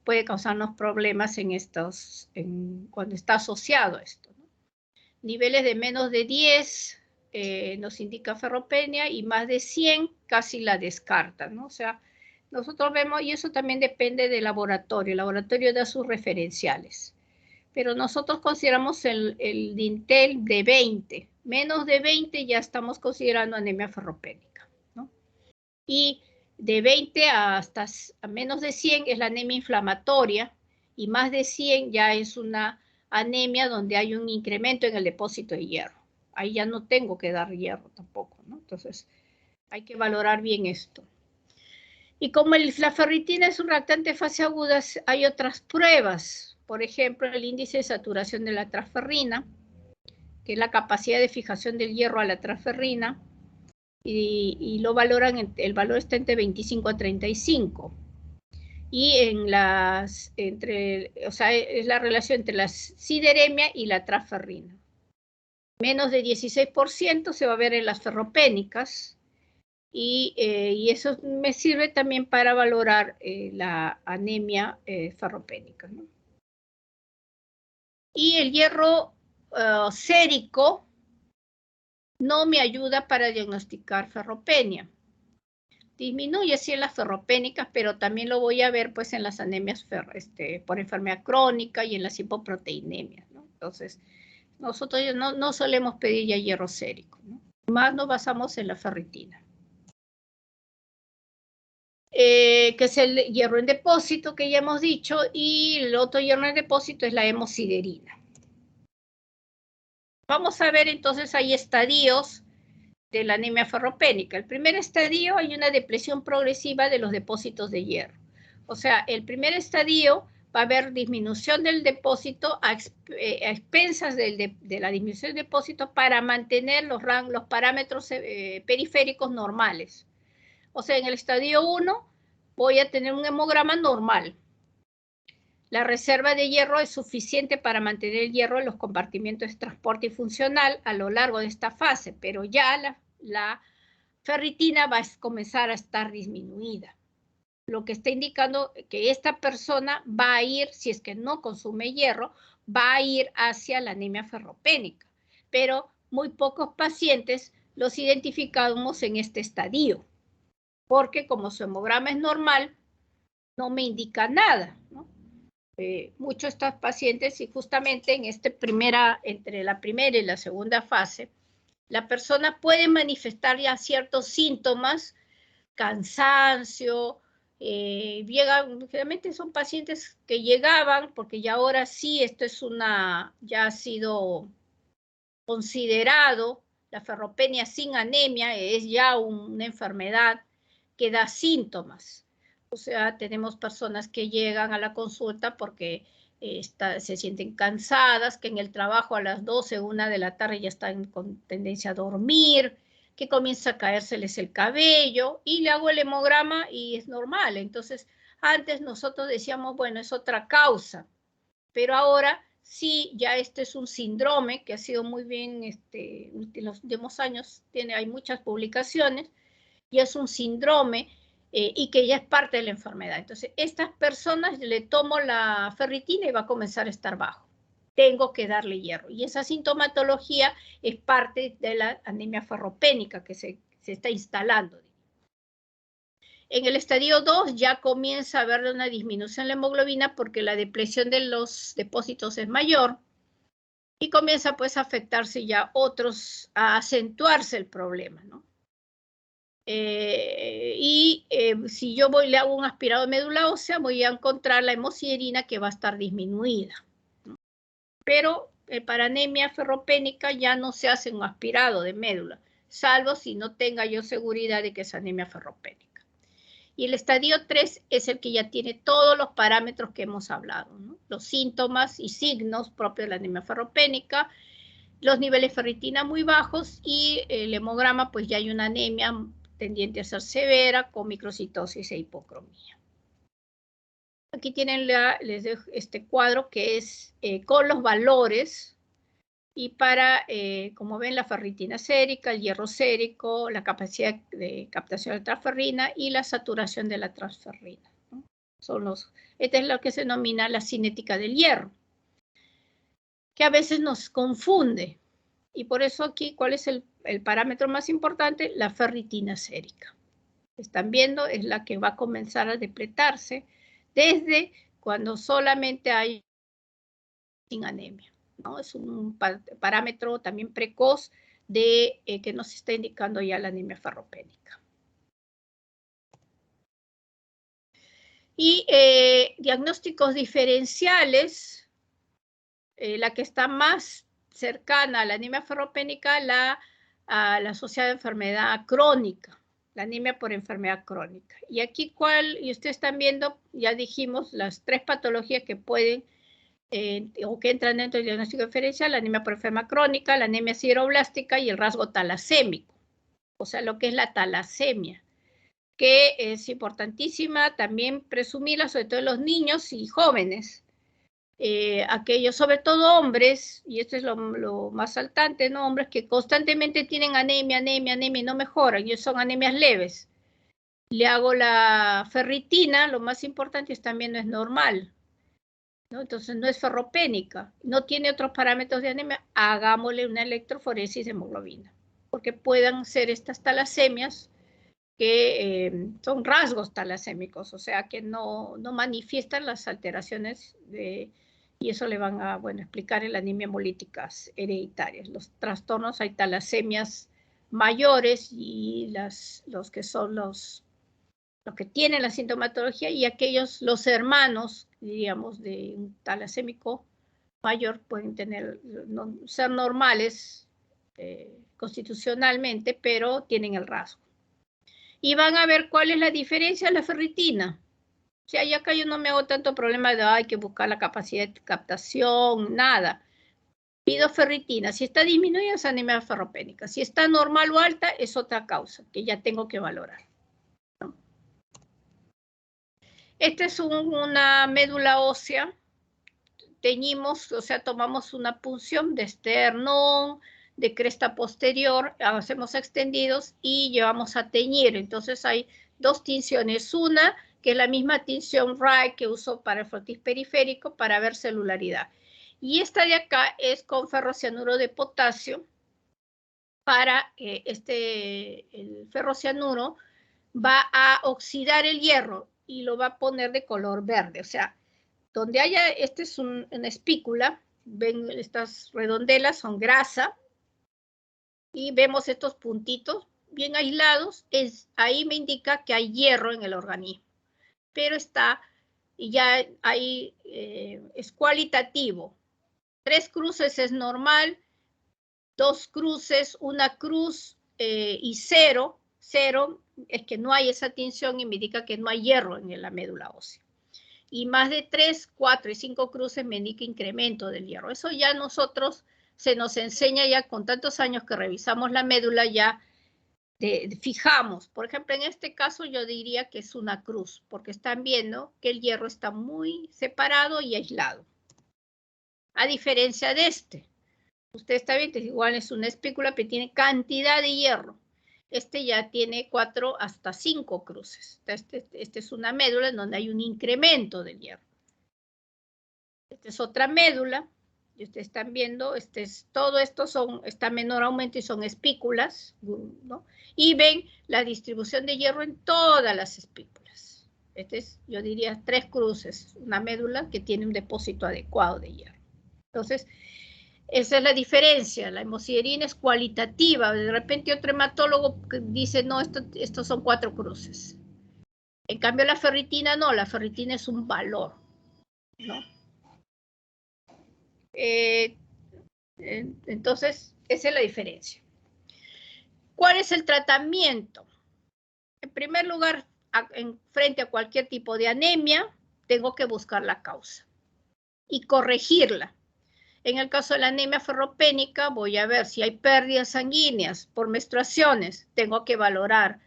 puede causarnos problemas cuando está asociado a esto, ¿no? Niveles de menos de 10 nos indica ferropenia y más de 100 casi la descartan, ¿no? O sea, nosotros vemos, y eso también depende del laboratorio. El laboratorio da sus referenciales. Pero nosotros consideramos el DINTEL de 20. Menos de 20 ya estamos considerando anemia ferropénica, ¿no? Y de 20 a menos de 100 es la anemia inflamatoria y más de 100 ya es una anemia donde hay un incremento en el depósito de hierro. Ahí ya no tengo que dar hierro tampoco, ¿no? Entonces, hay que valorar bien esto. Y como la ferritina es un reactante de fase aguda, hay otras pruebas. Por ejemplo, el índice de saturación de la transferrina, que es la capacidad de fijación del hierro a la transferrina, y lo valoran, el valor está entre 25 a 35. Y en las, o sea, es la relación entre la sideremia y la transferrina. Menos de 16% se va a ver en las ferropénicas, y eso me sirve también para valorar la anemia ferropénica, ¿no? Y el hierro sérico no me ayuda para diagnosticar ferropenia. Disminuye sí en las ferropénicas, pero también lo voy a ver pues en las anemias por enfermedad crónica y en las hipoproteinemias, ¿no? Entonces, nosotros no solemos pedir ya hierro sérico, ¿no? Más nos basamos en la ferritina. Que es el hierro en depósito que ya hemos dicho, y el otro hierro en depósito es la hemosiderina. Vamos a ver entonces, hay estadios de la anemia ferropénica. El primer estadio, hay una depresión progresiva de los depósitos de hierro. O sea, el primer estadio va a haber disminución del depósito a expensas de la disminución del depósito para mantener los parámetros periféricos normales. O sea, en el estadio 1 voy a tener un hemograma normal. La reserva de hierro es suficiente para mantener el hierro en los compartimentos de transporte y funcional a lo largo de esta fase, pero ya la ferritina va a comenzar a estar disminuida, lo que está indicando que esta persona va a ir, si es que no consume hierro, va a ir hacia la anemia ferropénica, pero muy pocos pacientes los identificamos en este estadio, porque como su hemograma es normal, no me indica nada, ¿no? Muchos de estos pacientes, y justamente en entre la primera y la segunda fase, la persona puede manifestar ya ciertos síntomas, cansancio, generalmente son pacientes que llegaban, porque ya ahora sí, esto es ya ha sido considerado, la ferropenia sin anemia es ya una enfermedad que da síntomas. O sea, tenemos personas que llegan a la consulta porque se sienten cansadas, que en el trabajo a las 12, 1 de la tarde ya están con tendencia a dormir, que comienza a caérseles el cabello, y le hago el hemograma y es normal. Entonces, antes nosotros decíamos, bueno, es otra causa, pero ahora sí, ya este es un síndrome que ha sido muy bien, en los últimos años hay muchas publicaciones, y es un síndrome y que ya es parte de la enfermedad. Entonces, estas personas le tomo la ferritina y va a comenzar a estar bajo. Tengo que darle hierro. Y esa sintomatología es parte de la anemia ferropénica que se está instalando. En el estadio 2 ya comienza a haber una disminución en la hemoglobina porque la depresión de los depósitos es mayor, y comienza pues a afectarse ya otros, a acentuarse el problema, ¿no? Si yo le hago un aspirado de médula ósea, voy a encontrar la hemosiderina que va a estar disminuida, ¿no? Pero para anemia ferropénica ya no se hace un aspirado de médula, salvo si no tenga yo seguridad de que es anemia ferropénica. Y el estadio 3 es el que ya tiene todos los parámetros que hemos hablado, ¿no? Los síntomas y signos propios de la anemia ferropénica, los niveles de ferritina muy bajos, y el hemograma, pues ya hay una anemia tendiente a ser severa con microcitosis e hipocromía. Aquí tienen les dejo este cuadro que es con los valores, y para, como ven, la ferritina sérica, el hierro sérico, la capacidad de captación de la transferrina y la saturación de la transferrina, ¿no? Esta es lo que se denomina la cinética del hierro, que a veces nos confunde. Y por eso aquí, ¿cuál es el parámetro más importante? La ferritina sérica. Están viendo, es la que va a comenzar a depletarse desde cuando solamente hay sin anemia, ¿no? Es un parámetro también precoz de que nos está indicando ya la anemia ferropénica. Y diagnósticos diferenciales la que está más cercana a la anemia ferropénica, a la asociada enfermedad crónica, la anemia por enfermedad crónica. Y aquí y ustedes están viendo, ya dijimos, las 3 patologías que pueden o que entran dentro del diagnóstico diferencial: la anemia por enfermedad crónica, la anemia sideroblástica y el rasgo talasémico, o sea, lo que es la talasemia, que es importantísima también presumirla, sobre todo en los niños y jóvenes. Aquellos, sobre todo hombres, y esto es lo más saltante, ¿no? Hombres que constantemente tienen anemia y no mejoran, y son anemias leves. Le hago la ferritina, lo más importante es también no es normal, ¿no? Entonces no es ferropénica, no tiene otros parámetros de anemia, hagámosle una electroforesis de hemoglobina, porque puedan ser estas talasemias que son rasgos talasémicos, o sea, que no manifiestan las alteraciones y eso le van a, bueno, explicar en la anemia hemolíticas hereditarias. Los trastornos, hay talasemias mayores y los que son los que tienen la sintomatología, y aquellos, los hermanos, diríamos, de un talasémico mayor pueden ser normales constitucionalmente, pero tienen el rasgo. Y van a ver cuál es la diferencia de la ferritina. O sea, ya acá yo no me hago tanto problema de hay que buscar la capacidad de captación, nada. Pido ferritina. Si está disminuida es anemia ferropénica. Si está normal o alta es otra causa que ya tengo que valorar, ¿no? Esta es una médula ósea. Teñimos, o sea, tomamos una punción de esternón, de cresta posterior, hacemos extendidos y llevamos a teñir. Entonces hay 2 tinciones, una que es la misma tinción Wright que uso para el frotis periférico para ver celularidad. Y esta de acá es con ferrocianuro de potasio para el ferrocianuro va a oxidar el hierro y lo va a poner de color verde. O sea, donde haya, este es una espícula, ven estas redondelas, son grasa, y vemos estos puntitos bien aislados, ahí me indica que hay hierro en el organismo, pero y ya ahí es cualitativo. 3 cruces es normal, 2 cruces, una cruz y 0 es que no hay esa tinción y me indica que no hay hierro en la médula ósea. Y más de 3, 4 y 5 cruces me indica incremento del hierro. Eso ya nosotros se nos enseña ya con tantos años que revisamos la médula, ya fijamos. Por ejemplo, en este caso yo diría que es una cruz, porque están viendo que el hierro está muy separado y aislado. A diferencia de este. Usted está viendo, igual es una espícula que tiene cantidad de hierro. Este ya tiene 4 hasta 5 cruces. Este es una médula en donde hay un incremento del hierro. Esta es otra médula, y ustedes están viendo, todo esto está menor aumento y son espículas, ¿no? Y ven la distribución de hierro en todas las espículas. Yo diría 3 cruces, una médula que tiene un depósito adecuado de hierro. Entonces, esa es la diferencia. La hemosiderina es cualitativa. De repente otro hematólogo dice, no, estos son 4 cruces. En cambio la ferritina no, la ferritina es un valor, ¿no? Entonces, esa es la diferencia. ¿Cuál es el tratamiento? En primer lugar, frente a cualquier tipo de anemia, tengo que buscar la causa y corregirla. En el caso de la anemia ferropénica, voy a ver si hay pérdidas sanguíneas por menstruaciones. Tengo que valorar,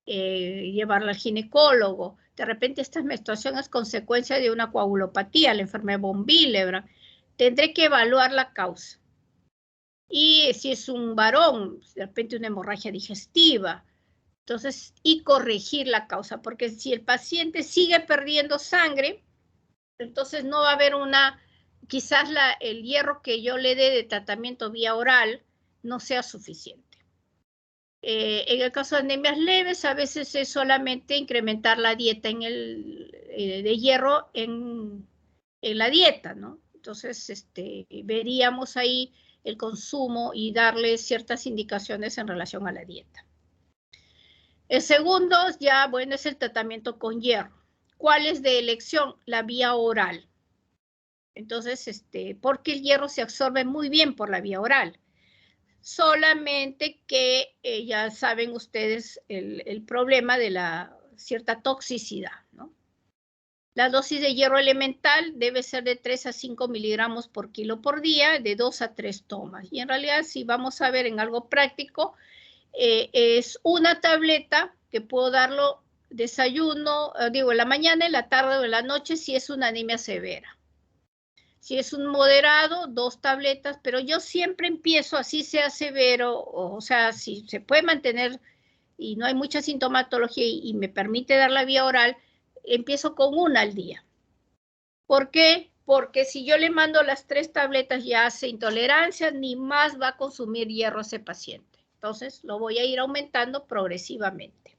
llevarla al ginecólogo. De repente esta menstruación es consecuencia de una coagulopatía, la enfermedad von Willebrand. Tendré que evaluar la causa. Y si es un varón, de repente una hemorragia digestiva. Entonces, y corregir la causa, porque si el paciente sigue perdiendo sangre, entonces no va a haber quizás el hierro que yo le dé de tratamiento vía oral no sea suficiente. En el caso de anemias leves, a veces es solamente incrementar la dieta de hierro en la dieta, ¿no? Entonces, veríamos ahí el consumo y darle ciertas indicaciones en relación a la dieta. El segundo, ya, bueno, es el tratamiento con hierro. ¿Cuál es de elección? La vía oral. Entonces, porque el hierro se absorbe muy bien por la vía oral. Solamente que ya saben ustedes el problema de la cierta toxicidad, ¿no? La dosis de hierro elemental debe ser de 3 a 5 miligramos por kilo por día, de 2 a 3 tomas. Y en realidad, si vamos a ver en algo práctico, es una tableta que puedo darlo desayuno, digo, en la mañana, en la tarde o en la noche, si es una anemia severa. Si es un moderado, 2 tabletas, pero yo siempre empiezo, así sea severo, o sea, si se puede mantener y no hay mucha sintomatología y me permite dar la vía oral, empiezo con una al día. ¿Por qué? Porque si yo le mando las 3 tabletas ya hace intolerancia, ni más va a consumir hierro ese paciente. Entonces lo voy a ir aumentando progresivamente.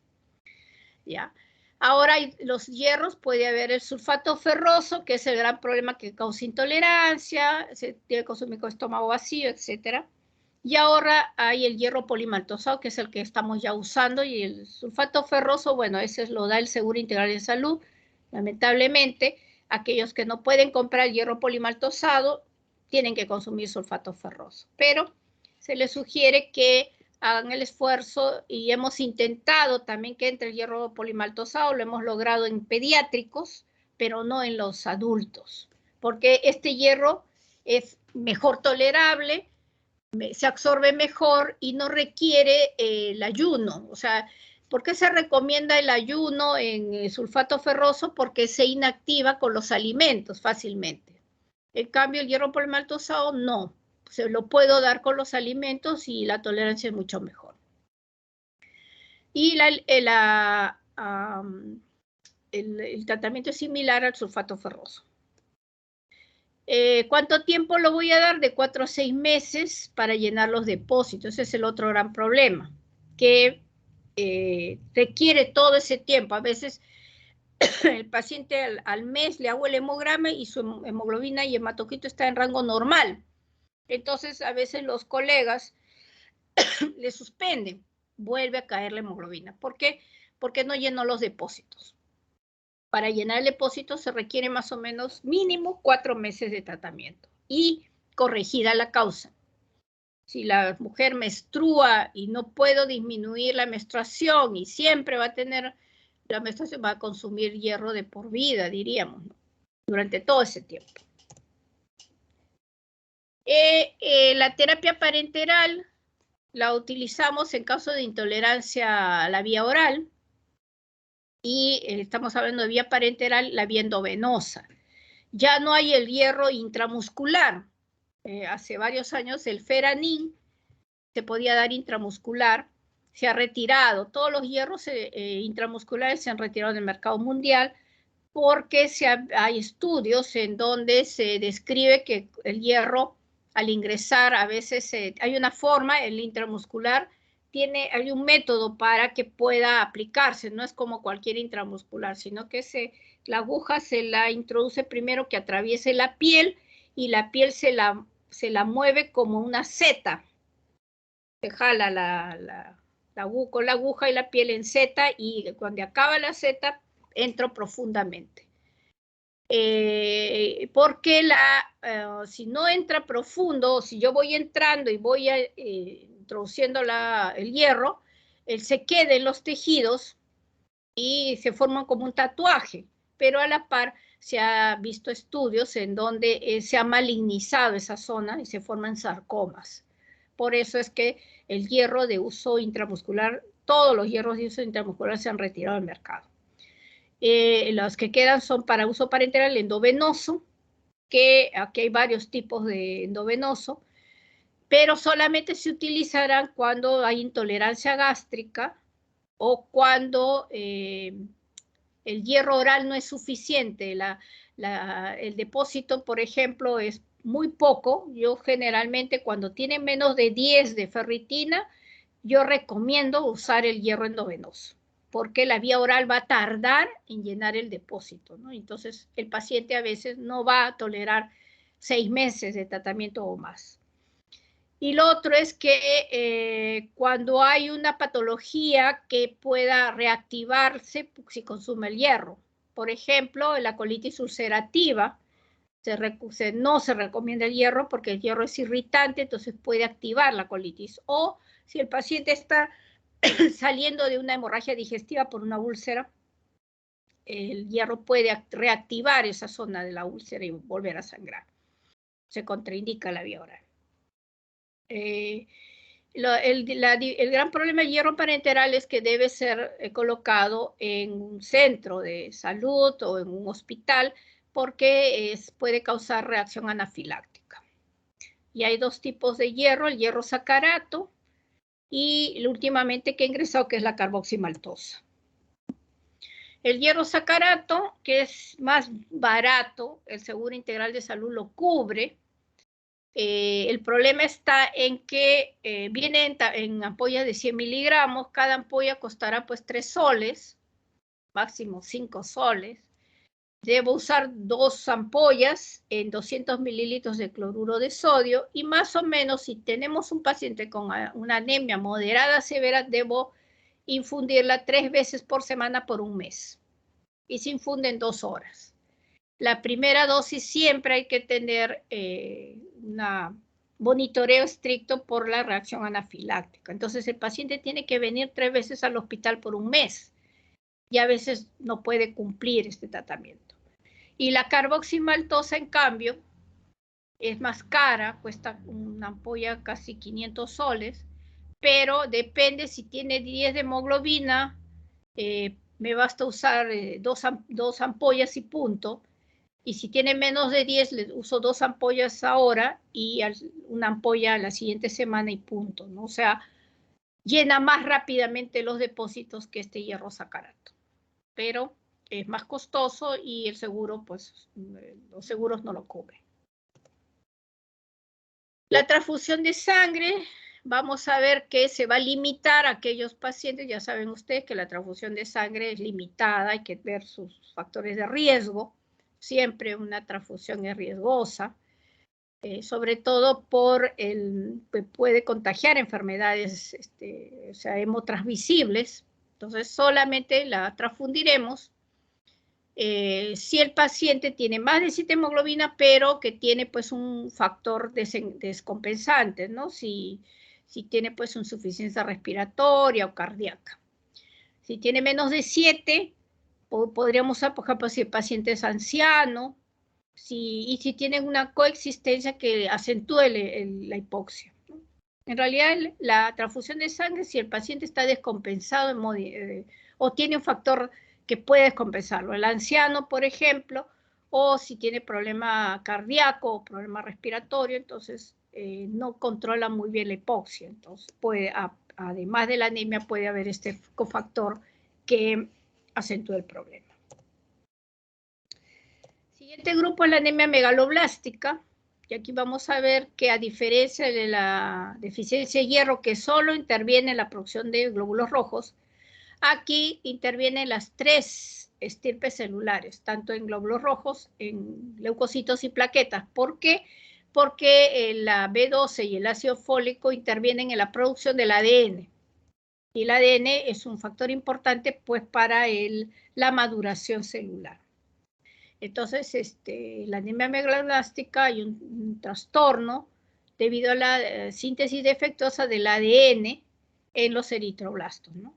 ¿Ya? Ahora los hierros, puede haber el sulfato ferroso, que es el gran problema que causa intolerancia, se tiene que consumir con estómago vacío, etc. Y ahora hay el hierro polimaltosado, que es el que estamos ya usando, y el sulfato ferroso, bueno, ese lo da el Seguro Integral de Salud. Lamentablemente, aquellos que no pueden comprar hierro polimaltosado tienen que consumir sulfato ferroso. Pero se les sugiere que hagan el esfuerzo y hemos intentado también que entre el hierro polimaltosado, lo hemos logrado en pediátricos, pero no en los adultos, porque este hierro es mejor tolerable, se absorbe mejor y no requiere el ayuno. O sea, ¿por qué se recomienda el ayuno en sulfato ferroso? Porque se inactiva con los alimentos fácilmente. En cambio, el hierro polimaltosado no. Se lo puedo dar con los alimentos y la tolerancia es mucho mejor. Y el tratamiento es similar al sulfato ferroso. ¿Cuánto tiempo lo voy a dar? De 4 a 6 meses para llenar los depósitos. Ese es el otro gran problema, que requiere todo ese tiempo. A veces el paciente al mes le hago el hemograma y su hemoglobina y hematocrito está en rango normal. Entonces, a veces los colegas le suspenden, vuelve a caer la hemoglobina. ¿Por qué? Porque no llenó los depósitos. Para llenar el depósito se requiere más o menos mínimo 4 meses de tratamiento y corregida la causa. Si la mujer menstrua y no puedo disminuir la menstruación y siempre va a tener la menstruación, va a consumir hierro de por vida, diríamos, ¿no? Durante todo ese tiempo. La terapia parenteral la utilizamos en caso de intolerancia a la vía oral y estamos hablando de vía parenteral, la vía endovenosa. Ya no hay el hierro intramuscular. Hace varios años el Feranin se podía dar intramuscular, se ha retirado. Todos los hierros intramusculares se han retirado del mercado mundial porque hay estudios en donde se describe que el hierro al ingresar a veces hay una forma, el intramuscular hay un método para que pueda aplicarse, no es como cualquier intramuscular, sino que la aguja se la introduce primero que atraviese la piel y la piel se la mueve como una seta, se jala con la aguja y la piel en seta y cuando acaba la seta entro profundamente. Porque si no entra profundo, si yo voy entrando y voy introduciendo el hierro, él se queda en los tejidos y se forma como un tatuaje, pero a la par se ha visto estudios en donde se ha malignizado esa zona y se forman sarcomas. Por eso es que el hierro de uso intramuscular, todos los hierros de uso intramuscular se han retirado del mercado. Los que quedan son para uso parenteral endovenoso, que aquí hay varios tipos de endovenoso, pero solamente se utilizarán cuando hay intolerancia gástrica o cuando el hierro oral no es suficiente. El depósito, por ejemplo, es muy poco. Yo generalmente cuando tiene menos de 10 de ferritina, yo recomiendo usar el hierro endovenoso, porque la vía oral va a tardar en llenar el depósito, ¿no? Entonces, el paciente a veces no va a tolerar 6 meses de tratamiento o más. Y lo otro es que cuando hay una patología que pueda reactivarse si consume el hierro, por ejemplo, la colitis ulcerativa, no se recomienda el hierro porque el hierro es irritante, entonces puede activar la colitis. O si el paciente está saliendo de una hemorragia digestiva por una úlcera, el hierro puede reactivar esa zona de la úlcera y volver a sangrar. Se contraindica la vía oral. El gran problema del hierro parenteral es que debe ser colocado en un centro de salud o en un hospital porque puede causar reacción anafiláctica. Y hay dos tipos de hierro, el hierro sacarato y últimamente que ha ingresado, que es la carboximaltosa. El hierro sacarato, que es más barato, el Seguro Integral de Salud lo cubre. El problema está en que viene en ampollas de 100 miligramos, cada ampolla costará pues 3 soles, máximo 5 soles. Debo usar 2 ampollas en 200 mililitros de cloruro de sodio y más o menos si tenemos un paciente con una anemia moderada severa, debo infundirla 3 veces por semana por un mes. Y se infunde en 2 horas. La primera dosis siempre hay que tener un monitoreo estricto por la reacción anafiláctica. Entonces el paciente tiene que venir 3 veces al hospital por un mes y a veces no puede cumplir este tratamiento. Y la carboximaltosa, en cambio, es más cara, cuesta una ampolla casi 500 soles, pero depende si tiene 10 de hemoglobina, me basta usar 2 ampollas y punto. Y si tiene menos de 10, le uso 2 ampollas ahora y una ampolla la siguiente semana y punto, ¿no? O sea, llena más rápidamente los depósitos que este hierro sacarato. Pero es más costoso y el seguro, pues, los seguros no lo cubren. La transfusión de sangre, vamos a ver que se va a limitar a aquellos pacientes, ya saben ustedes que la transfusión de sangre es limitada, hay que ver sus factores de riesgo. Siempre una transfusión es riesgosa, sobre todo puede contagiar enfermedades, o sea, hemotransmisibles. Entonces, solamente la transfundiremos si el paciente tiene más de 7 hemoglobina, pero que tiene pues un factor descompensante, ¿no? Si tiene pues insuficiencia respiratoria o cardíaca. Si tiene menos de 7, podríamos usar, por ejemplo, si el paciente es anciano, y si tienen una coexistencia que acentúe la hipoxia. En realidad, la transfusión de sangre, si el paciente está descompensado o tiene un factor que puede descompensarlo, el anciano, por ejemplo, o si tiene problema cardíaco o problema respiratorio, entonces no controla muy bien la hipoxia. Entonces, además de la anemia, puede haber este cofactor que acentúe el problema. Siguiente grupo es la anemia megaloblástica, y aquí vamos a ver que a diferencia de la deficiencia de hierro, que solo interviene en la producción de glóbulos rojos, aquí intervienen las 3 estirpes celulares, tanto en glóbulos rojos, en leucocitos y plaquetas. ¿Por qué? Porque la B12 y el ácido fólico intervienen en la producción del ADN. Y el ADN es un factor importante pues para la maduración celular. Entonces, la anemia megaloblástica hay un trastorno debido a la síntesis defectuosa del ADN en los eritroblastos, ¿no?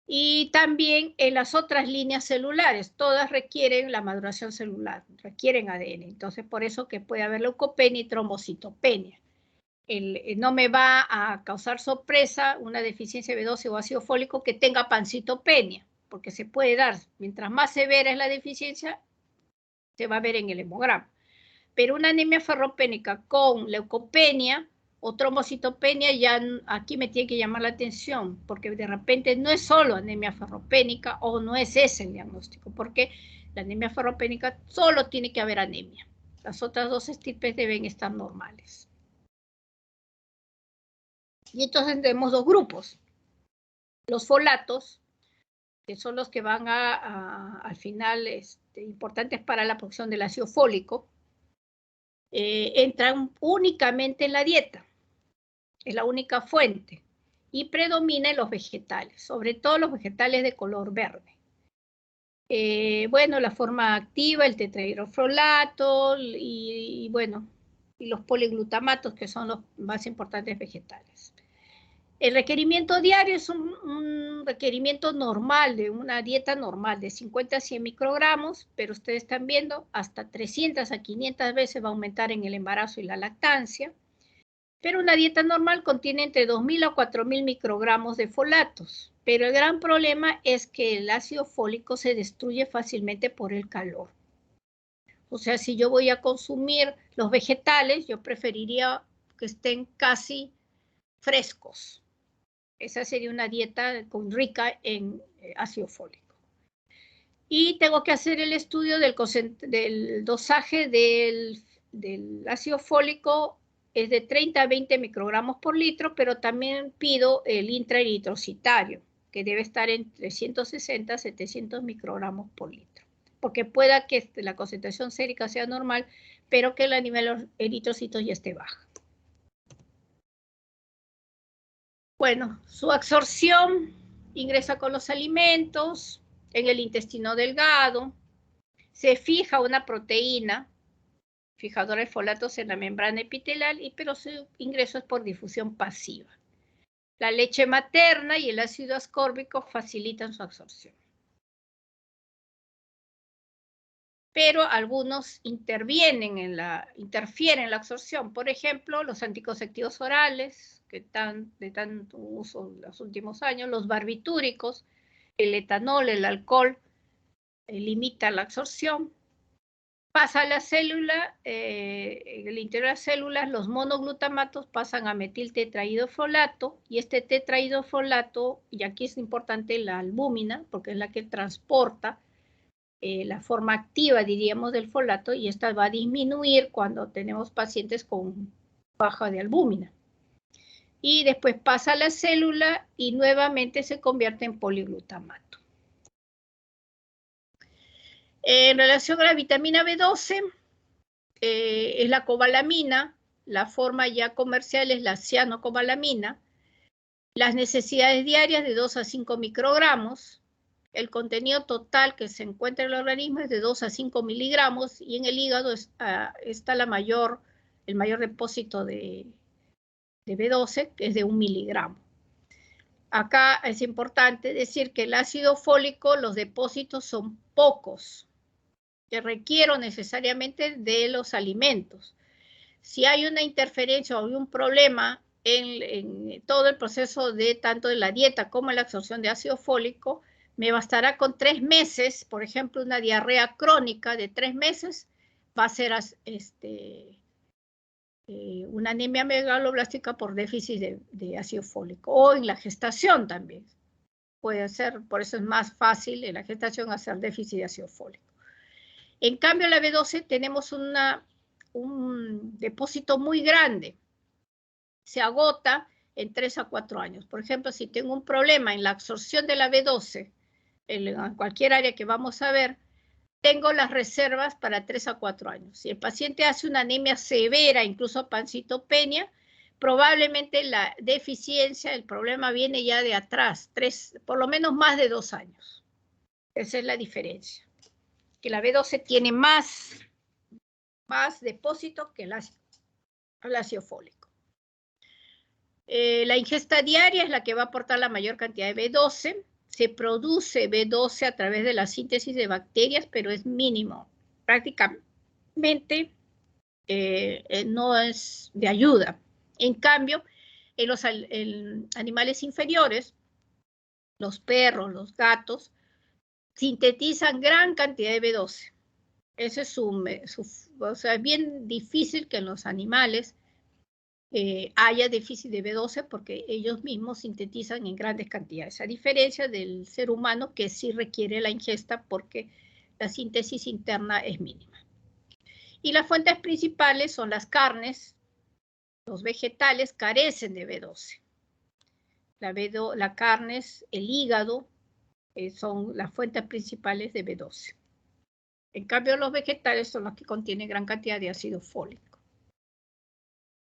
Y también en las otras líneas celulares, todas requieren la maduración celular, requieren ADN. Entonces, por eso que puede haber leucopenia y trombocitopenia. No me va a causar sorpresa una deficiencia B12 o ácido fólico que tenga pancitopenia, porque se puede dar. Mientras más severa es la deficiencia, se va a ver en el hemograma. Pero una anemia ferropénica con leucopenia o trombocitopenia, ya aquí me tiene que llamar la atención, porque de repente no es solo anemia ferropénica o no es ese el diagnóstico, porque la anemia ferropénica solo tiene que haber anemia. Las otras 2 estirpes deben estar normales. Y entonces tenemos 2 grupos. Los folatos, que son los que van al final importantes para la producción del ácido fólico, entran únicamente en la dieta. Es la única fuente. Y predomina en los vegetales, sobre todo los vegetales de color verde. Bueno, la forma activa, el tetrahidrofolate y bueno, y los poliglutamatos, que son los más importantes vegetales. El requerimiento diario es un requerimiento normal, de una dieta normal, de 50 a 100 microgramos, pero ustedes están viendo, hasta 300 a 500 veces va a aumentar en el embarazo y la lactancia. Pero una dieta normal contiene entre 2.000 a 4.000 microgramos de folatos. Pero el gran problema es que el ácido fólico se destruye fácilmente por el calor. O sea, si yo voy a consumir los vegetales, yo preferiría que estén casi frescos. Esa sería una dieta rica en ácido fólico. Y tengo que hacer el estudio del dosaje del ácido fólico, es de 30 a 20 microgramos por litro, pero también pido el intraeritrocitario, que debe estar entre 160 a 700 microgramos por litro. Porque pueda que la concentración sérica sea normal, pero que el nivel de eritrocitos ya esté baja. Bueno, su absorción ingresa con los alimentos, en el intestino delgado, se fija una proteína, fijadora de folatos en la membrana epitelial, pero su ingreso es por difusión pasiva. La leche materna y el ácido ascórbico facilitan su absorción. Pero algunos interfieren en la absorción. Por ejemplo, los anticonceptivos orales, que están de tanto uso en los últimos años, los barbitúricos, el etanol, el alcohol, limitan la absorción. Pasa a la célula, en el interior de las células, los monoglutamatos pasan a metiltetraidrofolato, y este tetraidrofolato, y aquí es importante la albúmina, porque es la que transporta la forma activa, diríamos, del folato, y esta va a disminuir cuando tenemos pacientes con baja de albúmina. Y después pasa a la célula y nuevamente se convierte en poliglutamato. En relación a la vitamina B12, es la cobalamina, la forma ya comercial es la cianocobalamina, las necesidades diarias de 2 a 5 microgramos, el contenido total que se encuentra en el organismo es de 2 a 5 miligramos, y en el hígado está el mayor depósito de B12, que es de 1 miligramo. Acá es importante decir que el ácido fólico, los depósitos son pocos, que requiero necesariamente de los alimentos. Si hay una interferencia o hay un problema en todo el proceso de tanto de la dieta como en la absorción de ácido fólico, me bastará con 3 meses, por ejemplo, una diarrea crónica de 3 meses, va a ser una anemia megaloblástica por déficit de ácido fólico, o en la gestación también. Puede ser, por eso es más fácil en la gestación hacer déficit de ácido fólico. En cambio, la B12 tenemos un depósito muy grande. Se agota en 3 a 4 años. Por ejemplo, si tengo un problema en la absorción de la B12, en cualquier área que vamos a ver, tengo las reservas para 3 a 4 años. Si el paciente hace una anemia severa, incluso pancitopenia, probablemente la deficiencia, el problema viene ya de atrás, por lo menos más de 2 años. Esa es la diferencia. Que la B12 tiene más depósito que el ácido fólico. La ingesta diaria es la que va a aportar la mayor cantidad de B12. Se produce B12 a través de la síntesis de bacterias, pero es mínimo. Prácticamente no es de ayuda. En cambio, en los animales inferiores, los perros, los gatos, sintetizan gran cantidad de B12. Ese es o sea, es bien difícil que en los animales haya déficit de B12 porque ellos mismos sintetizan en grandes cantidades, a diferencia del ser humano que sí requiere la ingesta porque la síntesis interna es mínima. Y las fuentes principales son las carnes, los vegetales carecen de B12. La carne, el hígado, son las fuentes principales de B12. En cambio, los vegetales son los que contienen gran cantidad de ácido fólico.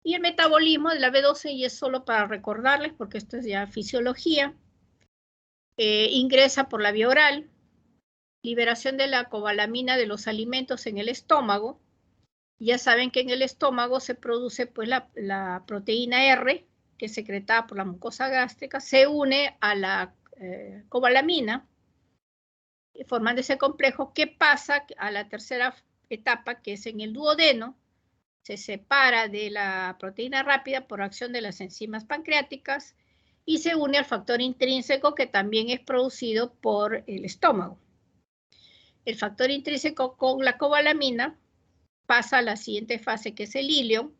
Y el metabolismo de la B12, y es solo para recordarles, porque esto es ya fisiología, ingresa por la vía oral, liberación de la cobalamina de los alimentos en el estómago. Ya saben que en el estómago se produce pues la proteína R, que es secretada por la mucosa gástrica, se une a la cobalamina, formando ese complejo que pasa a la tercera etapa, que es en el duodeno, se separa de la proteína rápida por acción de las enzimas pancreáticas y se une al factor intrínseco que también es producido por el estómago. El factor intrínseco con la cobalamina pasa a la siguiente fase, que es el hilio,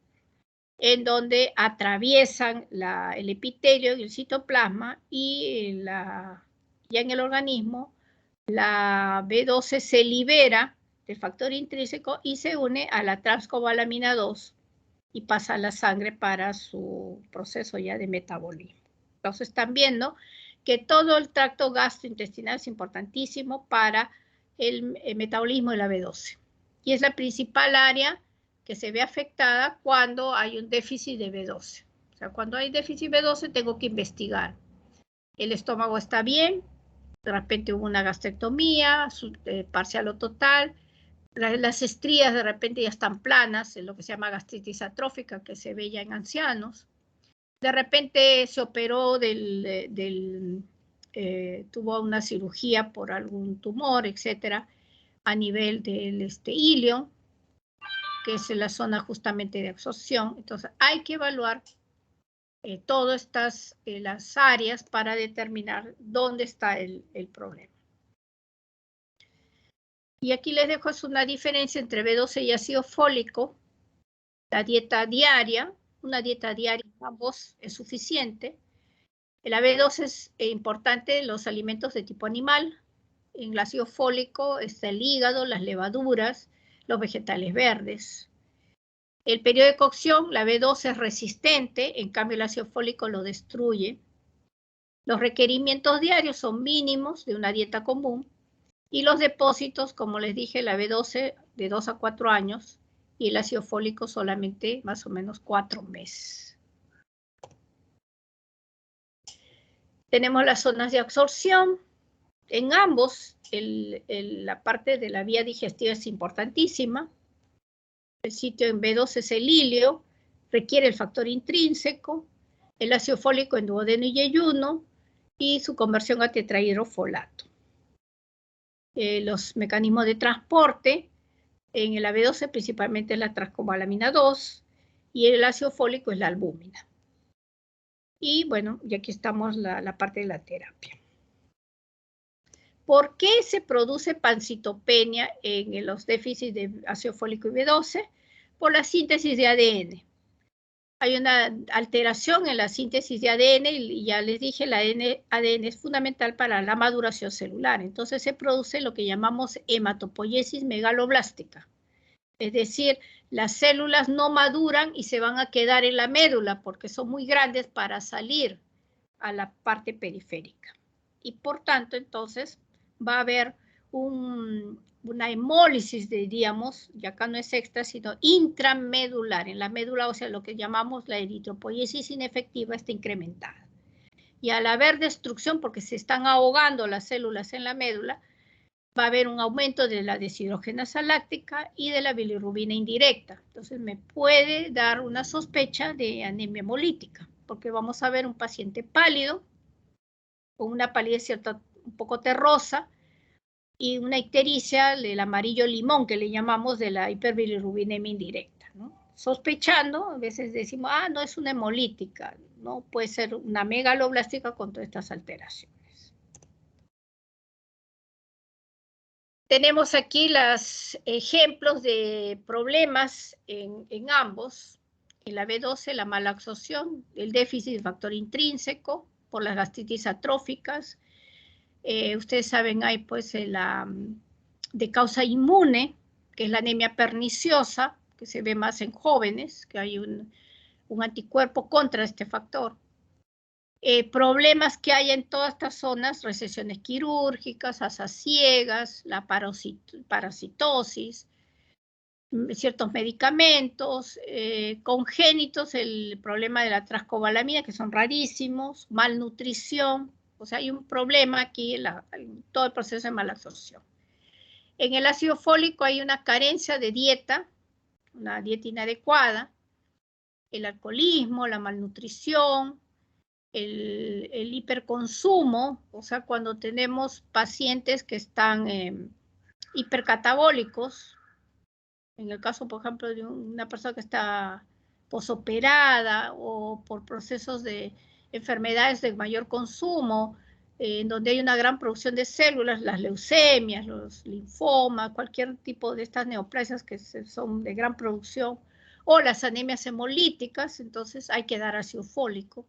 en donde atraviesan el epitelio y el citoplasma y ya en el organismo la B12 se libera del factor intrínseco y se une a la transcobalamina 2 y pasa a la sangre para su proceso ya de metabolismo. Entonces están viendo que todo el tracto gastrointestinal es importantísimo para el metabolismo de la B12 y es la principal área que se ve afectada cuando hay un déficit de B12. O sea, cuando hay déficit B12 tengo que investigar. El estómago está bien, de repente hubo una gastrectomía, parcial o total, las estrías de repente ya están planas, es lo que se llama gastritis atrófica, que se ve ya en ancianos. De repente se operó tuvo una cirugía por algún tumor, etcétera, a nivel del ilio, que es la zona justamente de absorción. Entonces hay que evaluar todas estas las áreas para determinar dónde está el problema. Y aquí les dejo es una diferencia entre B12 y ácido fólico. La dieta diaria, una dieta diaria ambos es suficiente. La B12 es importante en los alimentos de tipo animal. En el ácido fólico está el hígado, las levaduras, los vegetales verdes. El periodo de cocción, la B12 es resistente, en cambio el ácido fólico lo destruye. Los requerimientos diarios son mínimos de una dieta común. Y los depósitos, como les dije, la B12 de 2 a 4 años y el ácido fólico solamente más o menos 4 meses. Tenemos las zonas de absorción. En ambos, la parte de la vía digestiva es importantísima. El sitio en B12 es el ilio, requiere el factor intrínseco, el ácido fólico en duodeno y yeyuno y su conversión a tetrahidrofolato. Los mecanismos de transporte, en el AB12 principalmente la transcobalamina 2 y el ácido fólico es la albúmina. Y bueno, y aquí estamos la parte de la terapia. ¿Por qué se produce pancitopenia en los déficits de ácido fólico y B12? Por la síntesis de ADN. Hay una alteración en la síntesis de ADN y ya les dije, el ADN es fundamental para la maduración celular. Entonces se produce lo que llamamos hematopoiesis megaloblástica. Es decir, las células no maduran y se van a quedar en la médula porque son muy grandes para salir a la parte periférica. Y por tanto, entonces, va a haber una hemólisis, diríamos, y acá no es extra, sino intramedular. En la médula, o sea, lo que llamamos la eritropoiesis inefectiva está incrementada. Y al haber destrucción, porque se están ahogando las células en la médula, va a haber un aumento de la deshidrogenasa láctica y de la bilirrubina indirecta. Entonces me puede dar una sospecha de anemia hemolítica, porque vamos a ver un paciente pálido, con una palidez un poco terrosa, y una ictericia del amarillo limón, que le llamamos de la hiperbilirrubinemia indirecta, ¿no? Sospechando, a veces decimos, no es una hemolítica, no puede ser una megaloblástica con todas estas alteraciones. Tenemos aquí los ejemplos de problemas en ambos. En la B12, la mala absorción, el déficit de factor intrínseco por las gastritis atróficas. Ustedes saben, hay pues de causa inmune, que es la anemia perniciosa, que se ve más en jóvenes, que hay un anticuerpo contra este factor. Problemas que hay en todas estas zonas, recesiones quirúrgicas, asas ciegas, la parasitosis, ciertos medicamentos, congénitos, el problema de la transcobalamina, que son rarísimos, malnutrición, o sea, hay un problema aquí en todo el proceso de malabsorción. En el ácido fólico hay una carencia de dieta, una dieta inadecuada, el alcoholismo, la malnutrición, el hiperconsumo, o sea, cuando tenemos pacientes que están hipercatabólicos, en el caso, por ejemplo, de una persona que está posoperada o por procesos de enfermedades de mayor consumo, en donde hay una gran producción de células, las leucemias, los linfomas, cualquier tipo de estas neoplasias que son de gran producción, o las anemias hemolíticas, entonces hay que dar ácido fólico,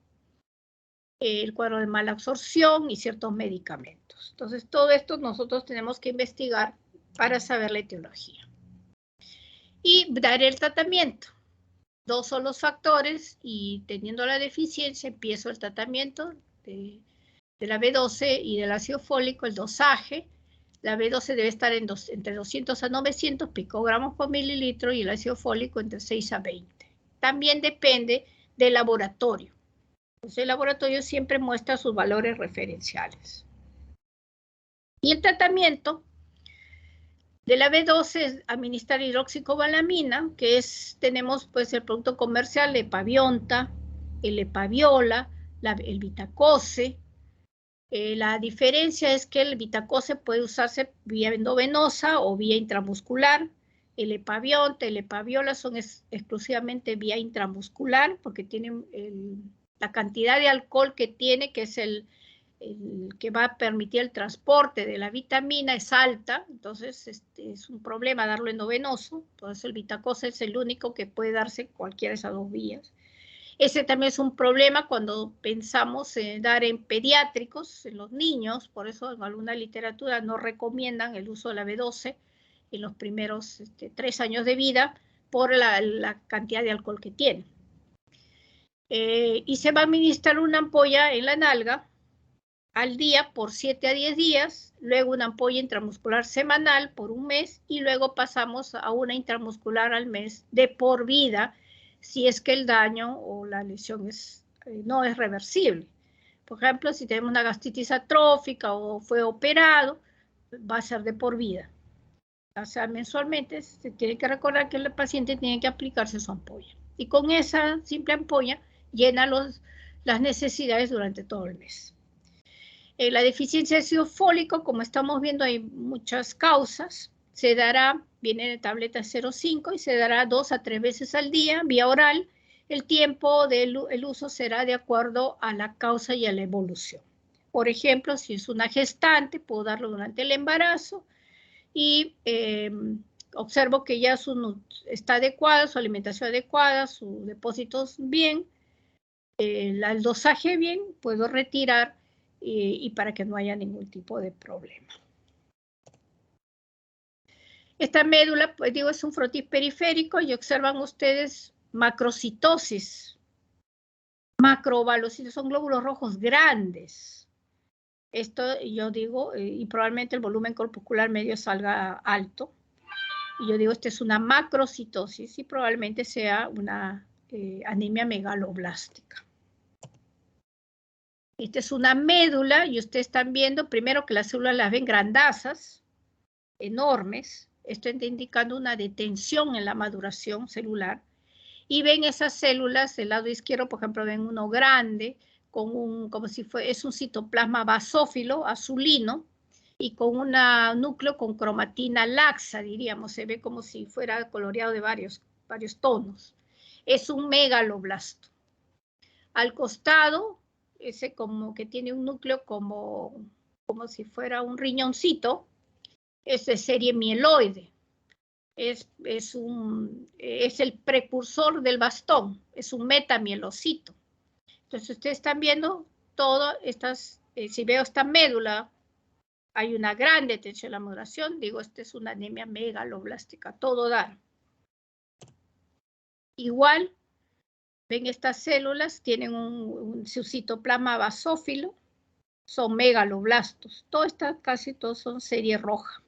el cuadro de mala absorción y ciertos medicamentos. Entonces, todo esto nosotros tenemos que investigar para saber la etiología. Y dar el tratamiento. 2 son los factores y teniendo la deficiencia empiezo el tratamiento de la B12 y del ácido fólico, el dosaje. La B12 debe estar entre 200 a 900 picogramos por mililitro y el ácido fólico entre 6 a 20. También depende del laboratorio. Entonces, el laboratorio siempre muestra sus valores referenciales. Y el tratamiento de la B12 es administrar hidroxicobalamina, que tenemos pues el producto comercial Epavionta, el Epaviola, el Vitacose. La diferencia es que el Vitacose puede usarse vía endovenosa o vía intramuscular. El Epavionta, el Epaviola son exclusivamente vía intramuscular porque tienen la cantidad de alcohol que tiene, que es el que va a permitir el transporte de la vitamina, es alta, entonces es un problema darlo endovenoso, entonces el Vitacose es el único que puede darse cualquiera de esas dos vías. Ese también es un problema cuando pensamos en dar en pediátricos, en los niños, por eso en alguna literatura no recomiendan el uso de la B12 en los primeros 3 años de vida por la cantidad de alcohol que tiene. Y se va a administrar una ampolla en la nalga al día por 7 a 10 días, luego una ampolla intramuscular semanal por un mes y luego pasamos a una intramuscular al mes de por vida si es que el daño o la lesión no es reversible. Por ejemplo, si tenemos una gastritis atrófica o fue operado, va a ser de por vida. O sea, mensualmente se tiene que recordar que el paciente tiene que aplicarse su ampolla. Y con esa simple ampolla llena las necesidades durante todo el mes. La deficiencia de ácido fólico, como estamos viendo, hay muchas causas. Se dará, viene de tableta 0,5 y se dará 2 a 3 veces al día, vía oral. El tiempo del uso será de acuerdo a la causa y a la evolución. Por ejemplo, si es una gestante, puedo darlo durante el embarazo y observo que ya está adecuada, su alimentación adecuada, sus depósitos bien, el dosaje bien, puedo retirar y para que no haya ningún tipo de problema. Esta médula, pues digo, es un frotis periférico y observan ustedes macrocitosis. Macrovalocitos son glóbulos rojos grandes. Esto yo digo, y probablemente el volumen corpuscular medio salga alto. Y yo digo, esta es una macrocitosis y probablemente sea una anemia megaloblástica. Esta es una médula y ustedes están viendo primero que las células las ven grandazas, enormes. Esto está indicando una detención en la maduración celular. Y ven esas células del lado izquierdo, por ejemplo, ven uno grande, como si es un citoplasma basófilo, azulino, y con un núcleo con cromatina laxa, diríamos, se ve como si fuera coloreado de varios tonos. Es un megaloblasto. Al costado, ese como que tiene un núcleo como si fuera un riñoncito, es de serie mieloide. Es el precursor del bastón, es un metamielocito. Entonces, ustedes están viendo todas estas, si veo esta médula, hay una gran detención en la maduración, digo, esta es una anemia megaloblástica, todo dar. Igual, ven estas células, tienen su citoplasma basófilo, son megaloblastos. Casi todos son serie roja.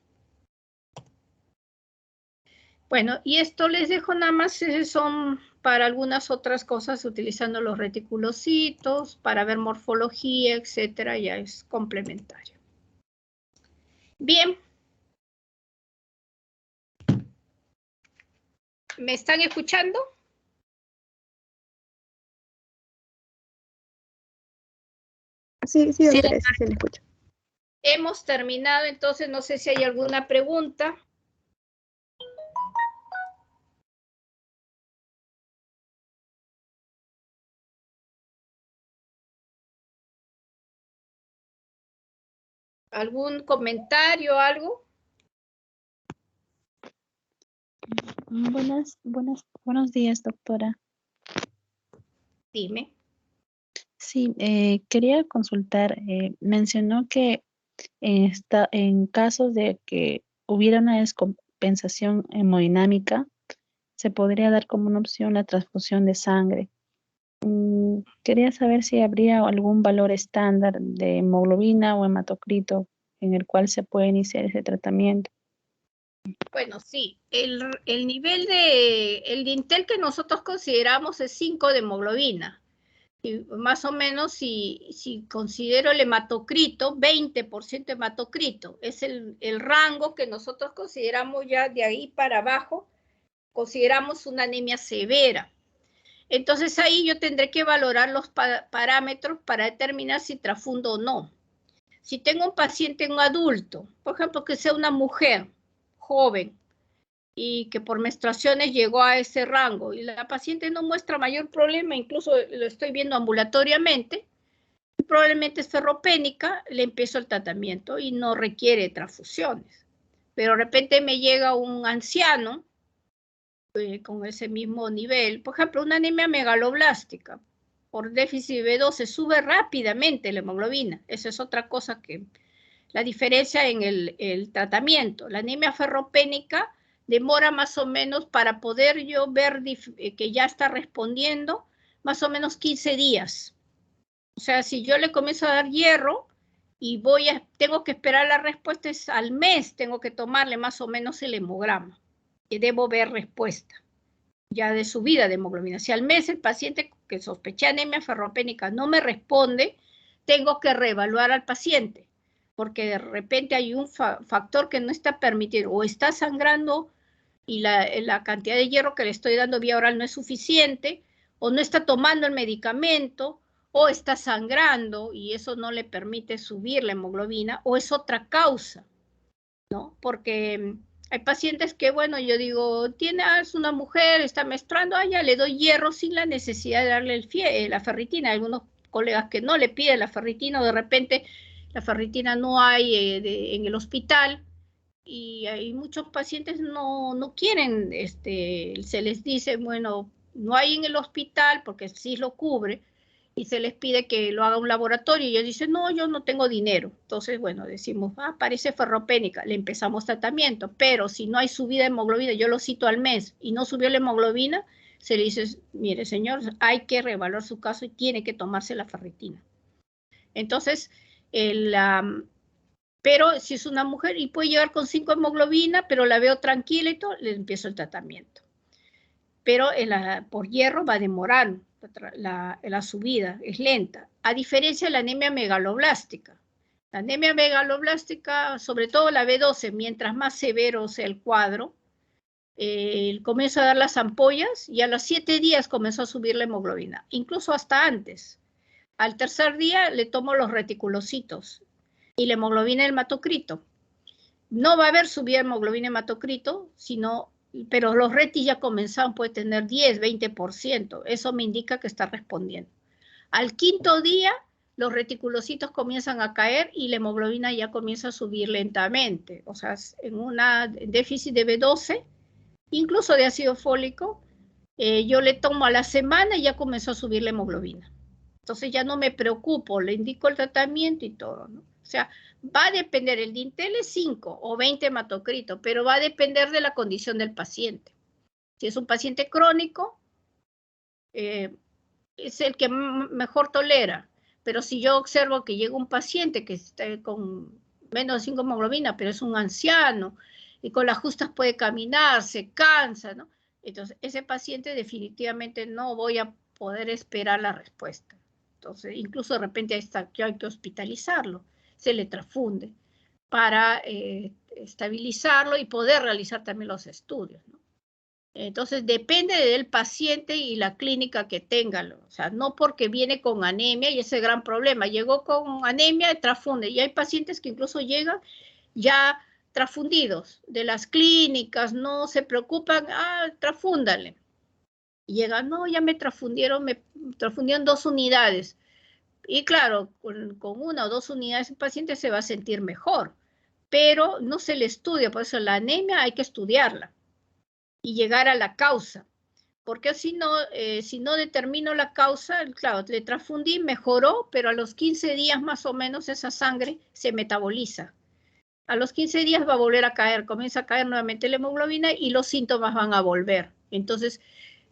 Bueno, y esto les dejo nada más, son para algunas otras cosas utilizando los reticulocitos, para ver morfología, etcétera, ya es complementario. Bien. ¿Me están escuchando? Sí, doctora, sí se le escucha. Hemos terminado, entonces no sé si hay alguna pregunta. ¿Algún comentario, algo? Buenos días, doctora. Dime. Sí, quería consultar, mencionó que en casos de que hubiera una descompensación hemodinámica, se podría dar como una opción la transfusión de sangre. Quería saber si habría algún valor estándar de hemoglobina o hematocrito en el cual se puede iniciar ese tratamiento. Bueno, sí, el nivel el dintel que nosotros consideramos es 5 de hemoglobina. Y más o menos si considero el hematocrito, 20% hematocrito, es el rango que nosotros consideramos ya de ahí para abajo, consideramos una anemia severa. Entonces ahí yo tendré que valorar los parámetros para determinar si transfundo o no. Si tengo un paciente, un adulto, por ejemplo, que sea una mujer joven, y que por menstruaciones llegó a ese rango y la paciente no muestra mayor problema, incluso lo estoy viendo ambulatoriamente, probablemente es ferropénica, le empiezo el tratamiento y no requiere transfusiones. Pero de repente me llega un anciano con ese mismo nivel, por ejemplo, una anemia megaloblástica, por déficit B12 sube rápidamente la hemoglobina, esa es otra cosa que la diferencia en el tratamiento. La anemia ferropénica demora más o menos para poder yo ver que ya está respondiendo, más o menos 15 días. O sea, si yo le comienzo a dar hierro y tengo que esperar la respuesta, es al mes tengo que tomarle más o menos el hemograma, que debo ver respuesta ya de subida de hemoglobina. Si al mes el paciente que sospecha anemia ferropénica no me responde, tengo que reevaluar al paciente, porque de repente hay un factor que no está permitido, o está sangrando y la cantidad de hierro que le estoy dando vía oral no es suficiente, o no está tomando el medicamento, o está sangrando y eso no le permite subir la hemoglobina, o es otra causa, ¿no? Porque hay pacientes que, bueno, yo digo, es una mujer, está menstruando, ya le doy hierro sin la necesidad de darle la ferritina. Hay algunos colegas que no le piden la ferritina o de repente la ferritina no hay en el hospital y hay muchos pacientes no quieren, se les dice, bueno, no hay en el hospital porque sí lo cubre, y se les pide que lo haga un laboratorio y ellos dicen, no, yo no tengo dinero. Entonces, bueno, decimos, parece ferropénica, le empezamos tratamiento, pero si no hay subida de hemoglobina, yo lo cito al mes y no subió la hemoglobina, se le dice, mire señor, hay que reevaluar su caso y tiene que tomarse la ferritina. Entonces, pero si es una mujer y puede llegar con 5 hemoglobina, pero la veo tranquila y todo, le empiezo el tratamiento. Pero por hierro va a demorar la subida, es lenta, a diferencia de la anemia megaloblástica. La anemia megaloblástica, sobre todo la B12, mientras más severo sea el cuadro, comienza a dar las ampollas y a los 7 días comenzó a subir la hemoglobina, incluso hasta antes. Al tercer día le tomo los reticulocitos y la hemoglobina hematocrito. No va a haber subida de hemoglobina hematocrito, pero los retis ya comenzaron, puede tener 10, 20%. Eso me indica que está respondiendo. Al quinto día, los reticulocitos comienzan a caer y la hemoglobina ya comienza a subir lentamente. O sea, en un déficit de B12, incluso de ácido fólico, yo le tomo a la semana y ya comenzó a subir la hemoglobina. Entonces ya no me preocupo, le indico el tratamiento y todo, ¿no? O sea, va a depender, el dintel es 5 o 20 hematocrito, pero va a depender de la condición del paciente. Si es un paciente crónico, es el que mejor tolera. Pero si yo observo que llega un paciente que está con menos de 5 hemoglobina, pero es un anciano y con las justas puede caminar, se cansa, ¿no? Entonces, ese paciente definitivamente no voy a poder esperar la respuesta. Entonces, incluso de repente ya hay que hospitalizarlo, se le transfunde para estabilizarlo y poder realizar también los estudios, ¿no? Entonces, depende del paciente y la clínica que tenga. O sea, no porque viene con anemia y ese es el gran problema. Llegó con anemia, transfunde. Y hay pacientes que incluso llegan ya transfundidos de las clínicas, no se preocupan, transfúndale. Y llegan, no, ya me transfundieron 2 unidades. Y claro, con 1 o 2 unidades el paciente se va a sentir mejor, pero no se le estudia, por eso la anemia hay que estudiarla y llegar a la causa, porque si no determino la causa, claro, le transfundí, mejoró, pero a los 15 días más o menos esa sangre se metaboliza. A los 15 días va a volver a caer, comienza a caer nuevamente la hemoglobina y los síntomas van a volver. Entonces,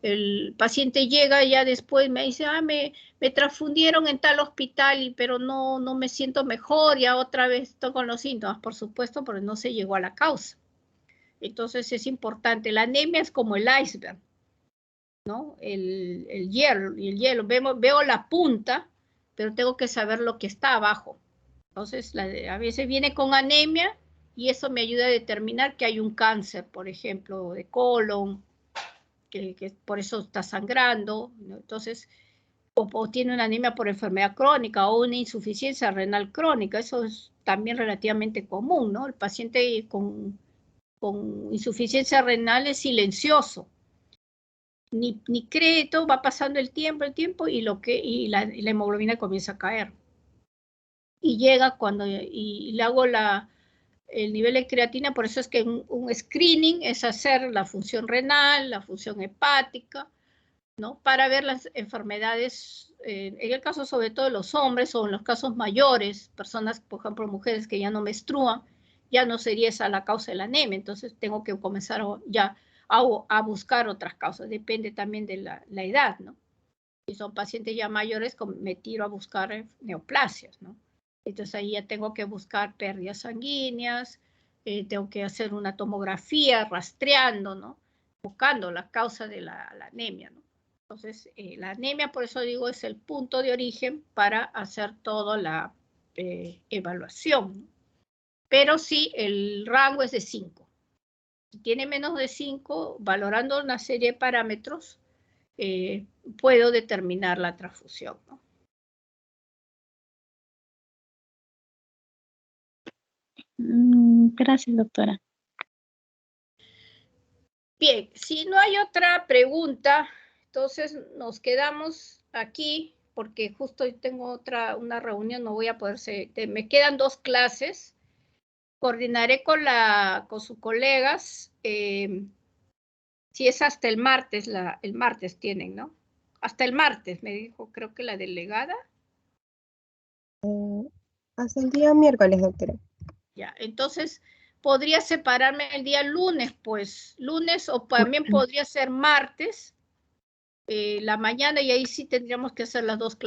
el paciente llega ya después, me dice, me transfundieron en tal hospital, pero no me siento mejor, ya otra vez estoy con los síntomas, por supuesto, porque no se llegó a la causa. Entonces es importante, la anemia es como el iceberg, ¿no? El hielo, veo la punta, pero tengo que saber lo que está abajo. Entonces, a veces viene con anemia y eso me ayuda a determinar que hay un cáncer, por ejemplo, de colon, que por eso está sangrando, ¿no? Entonces, o tiene una anemia por enfermedad crónica o una insuficiencia renal crónica, eso es también relativamente común, ¿no? El paciente con insuficiencia renal es silencioso, ni cree, todo va pasando el tiempo y la hemoglobina comienza a caer. Y llega y le hago el nivel de creatina, por eso es que un screening es hacer la función renal, la función hepática, ¿no? Para ver las enfermedades, en el caso sobre todo de los hombres o en los casos mayores, personas, por ejemplo, mujeres que ya no menstruan, ya no sería esa la causa de la anemia, entonces tengo que comenzar ya a buscar otras causas, depende también de la edad, ¿no? Si son pacientes ya mayores, me tiro a buscar neoplasias, ¿no? Entonces ahí ya tengo que buscar pérdidas sanguíneas, tengo que hacer una tomografía rastreando, ¿no? Buscando la causa de la anemia, ¿no? Entonces, la anemia, por eso digo, es el punto de origen para hacer toda la evaluación, ¿no? Pero sí, el rango es de 5. Si tiene menos de 5, valorando una serie de parámetros, puedo determinar la transfusión, ¿no? Gracias, doctora. Bien, si no hay otra pregunta, entonces nos quedamos aquí porque justo hoy tengo una reunión, no voy a poder me quedan 2 clases. Coordinaré con sus colegas, si es hasta el martes, el martes tienen, ¿no? Hasta el martes, me dijo, creo que la delegada. Hasta el día miércoles, doctora. Ya, entonces podría separarme el día lunes, pues, lunes o también podría ser martes, la mañana, y ahí sí tendríamos que hacer las 2 clases.